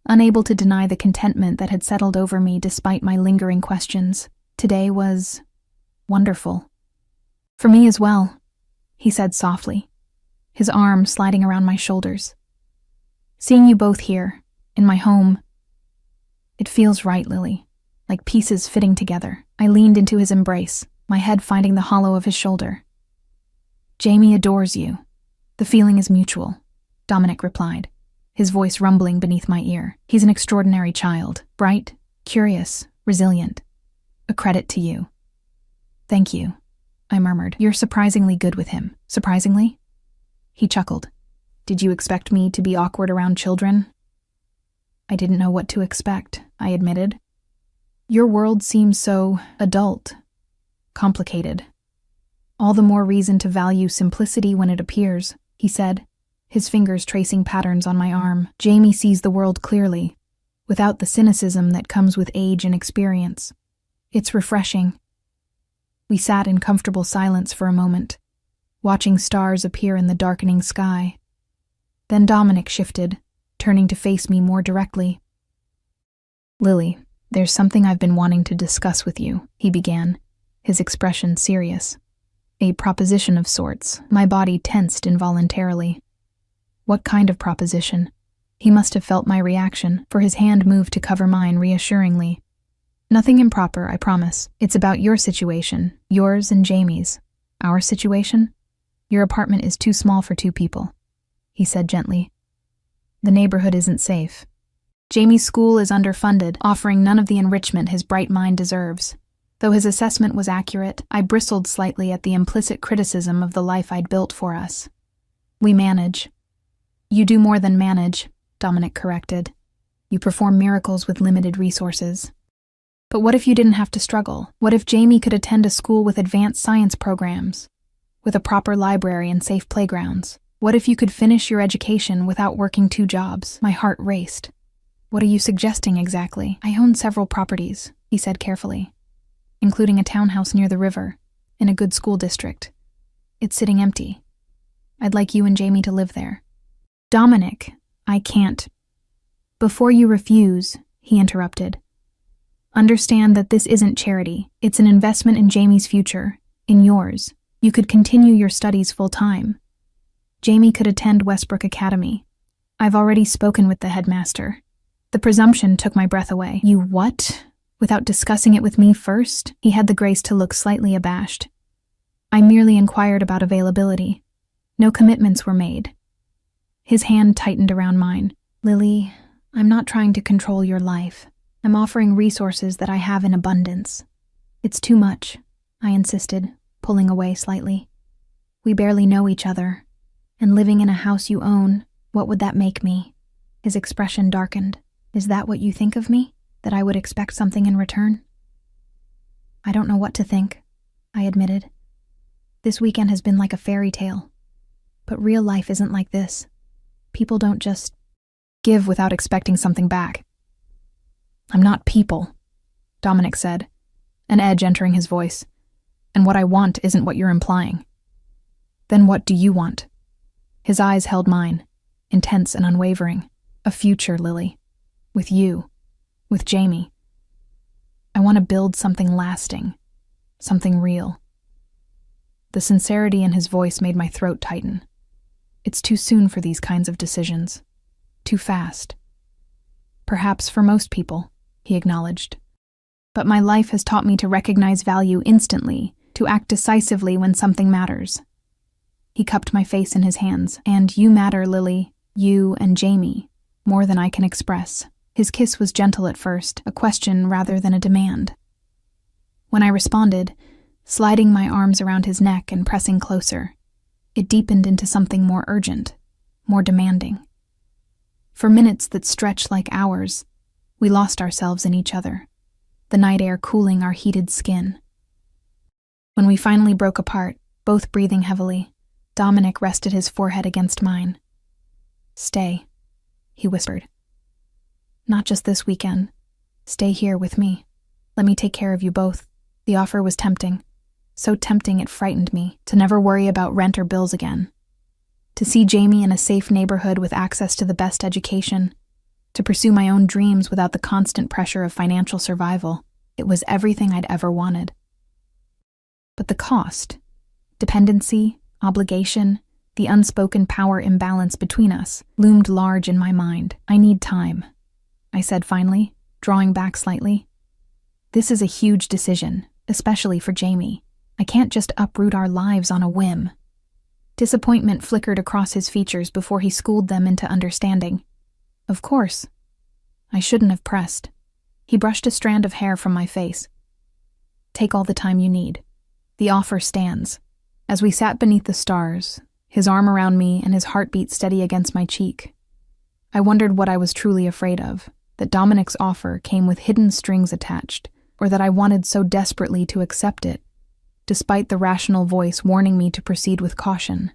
unable to deny the contentment that had settled over me despite my lingering questions. Today was wonderful. "For me as well," he said softly, his arm sliding around my shoulders. "Seeing you both here, in my home, it feels right, Lily, like pieces fitting together." I leaned into his embrace, my head finding the hollow of his shoulder. "Jamie adores you. The feeling is mutual," Dominic replied, his voice rumbling beneath my ear. "He's an extraordinary child, bright, curious, resilient. A credit to you." "Thank you," I murmured. "You're surprisingly good with him." "Surprisingly?" He chuckled. "Did you expect me to be awkward around children?" "I didn't know what to expect," I admitted. "Your world seems so adult, complicated. All the more reason to value simplicity when it appears," he said, his fingers tracing patterns on my arm. "Jamie sees the world clearly, without the cynicism that comes with age and experience. It's refreshing." We sat in comfortable silence for a moment, watching stars appear in the darkening sky. Then Dominic shifted, turning to face me more directly. "Lily, there's something I've been wanting to discuss with you," he began, his expression serious. "A proposition of sorts." My body tensed involuntarily. What kind of proposition? He must have felt my reaction, for his hand moved to cover mine reassuringly. "Nothing improper, I promise. It's about your situation, yours and Jamie's." "Our situation? Your apartment is too small for 2 people," he said gently. "The neighborhood isn't safe. Jamie's school is underfunded, offering none of the enrichment his bright mind deserves." Though his assessment was accurate, I bristled slightly at the implicit criticism of the life I'd built for us. "We manage." "You do more than manage," Dominic corrected. "You perform miracles with limited resources." "But what if you didn't have to struggle? What if Jamie could attend a school with advanced science programs, with a proper library and safe playgrounds? What if you could finish your education without working 2 jobs? My heart raced. "What are you suggesting exactly?" "I own several properties," he said carefully, "including a townhouse near the river, in a good school district. It's sitting empty. I'd like you and Jamie to live there." "Dominic, I can't." "Before you refuse," he interrupted, "understand that this isn't charity. It's an investment in Jamie's future, in yours. You could continue your studies full-time. Jamie could attend Westbrook Academy. I've already spoken with the headmaster." The presumption took my breath away. "You what? Without discussing it with me first?" He had the grace to look slightly abashed. "I merely inquired about availability. No commitments were made." His hand tightened around mine. "Lily, I'm not trying to control your life. I'm offering resources that I have in abundance." "It's too much," I insisted, pulling away slightly. "We barely know each other, and living in a house you own, what would that make me?" His expression darkened. "Is that what you think of me? That I would expect something in return?" "I don't know what to think," I admitted. "This weekend has been like a fairy tale. But real life isn't like this. People don't just give without expecting something back." "I'm not people," Dominic said, an edge entering his voice. "And what I want isn't what you're implying." "Then what do you want?" His eyes held mine, intense and unwavering. "A future, Lily. With you. With Jamie. I want to build something lasting. Something real." The sincerity in his voice made my throat tighten. "It's too soon for these kinds of decisions. Too fast." "Perhaps for most people," he acknowledged. "But my life has taught me to recognize value instantly, to act decisively when something matters." He cupped my face in his hands. "And you matter, Lily. You and Jamie. More than I can express." His kiss was gentle at first, a question rather than a demand. When I responded, sliding my arms around his neck and pressing closer, it deepened into something more urgent, more demanding. For minutes that stretched like hours, we lost ourselves in each other, the night air cooling our heated skin. When we finally broke apart, both breathing heavily, Dominic rested his forehead against mine. "Stay," he whispered. "Not just this weekend. Stay here with me. Let me take care of you both." The offer was tempting. So tempting it frightened me to never worry about rent or bills again. To see Jamie in a safe neighborhood with access to the best education, to pursue my own dreams without the constant pressure of financial survival, it was everything I'd ever wanted. But the cost, dependency, obligation, the unspoken power imbalance between us, loomed large in my mind. "I need time," I said finally, drawing back slightly. "This is a huge decision, especially for Jamie. I can't just uproot our lives on a whim." Disappointment flickered across his features before he schooled them into understanding. "Of course." I shouldn't have pressed. He brushed a strand of hair from my face. "Take all the time you need. The offer stands." As we sat beneath the stars, his arm around me and his heartbeat steady against my cheek, I wondered what I was truly afraid of, that Dominic's offer came with hidden strings attached, or that I wanted so desperately to accept it, despite the rational voice warning me to proceed with caution.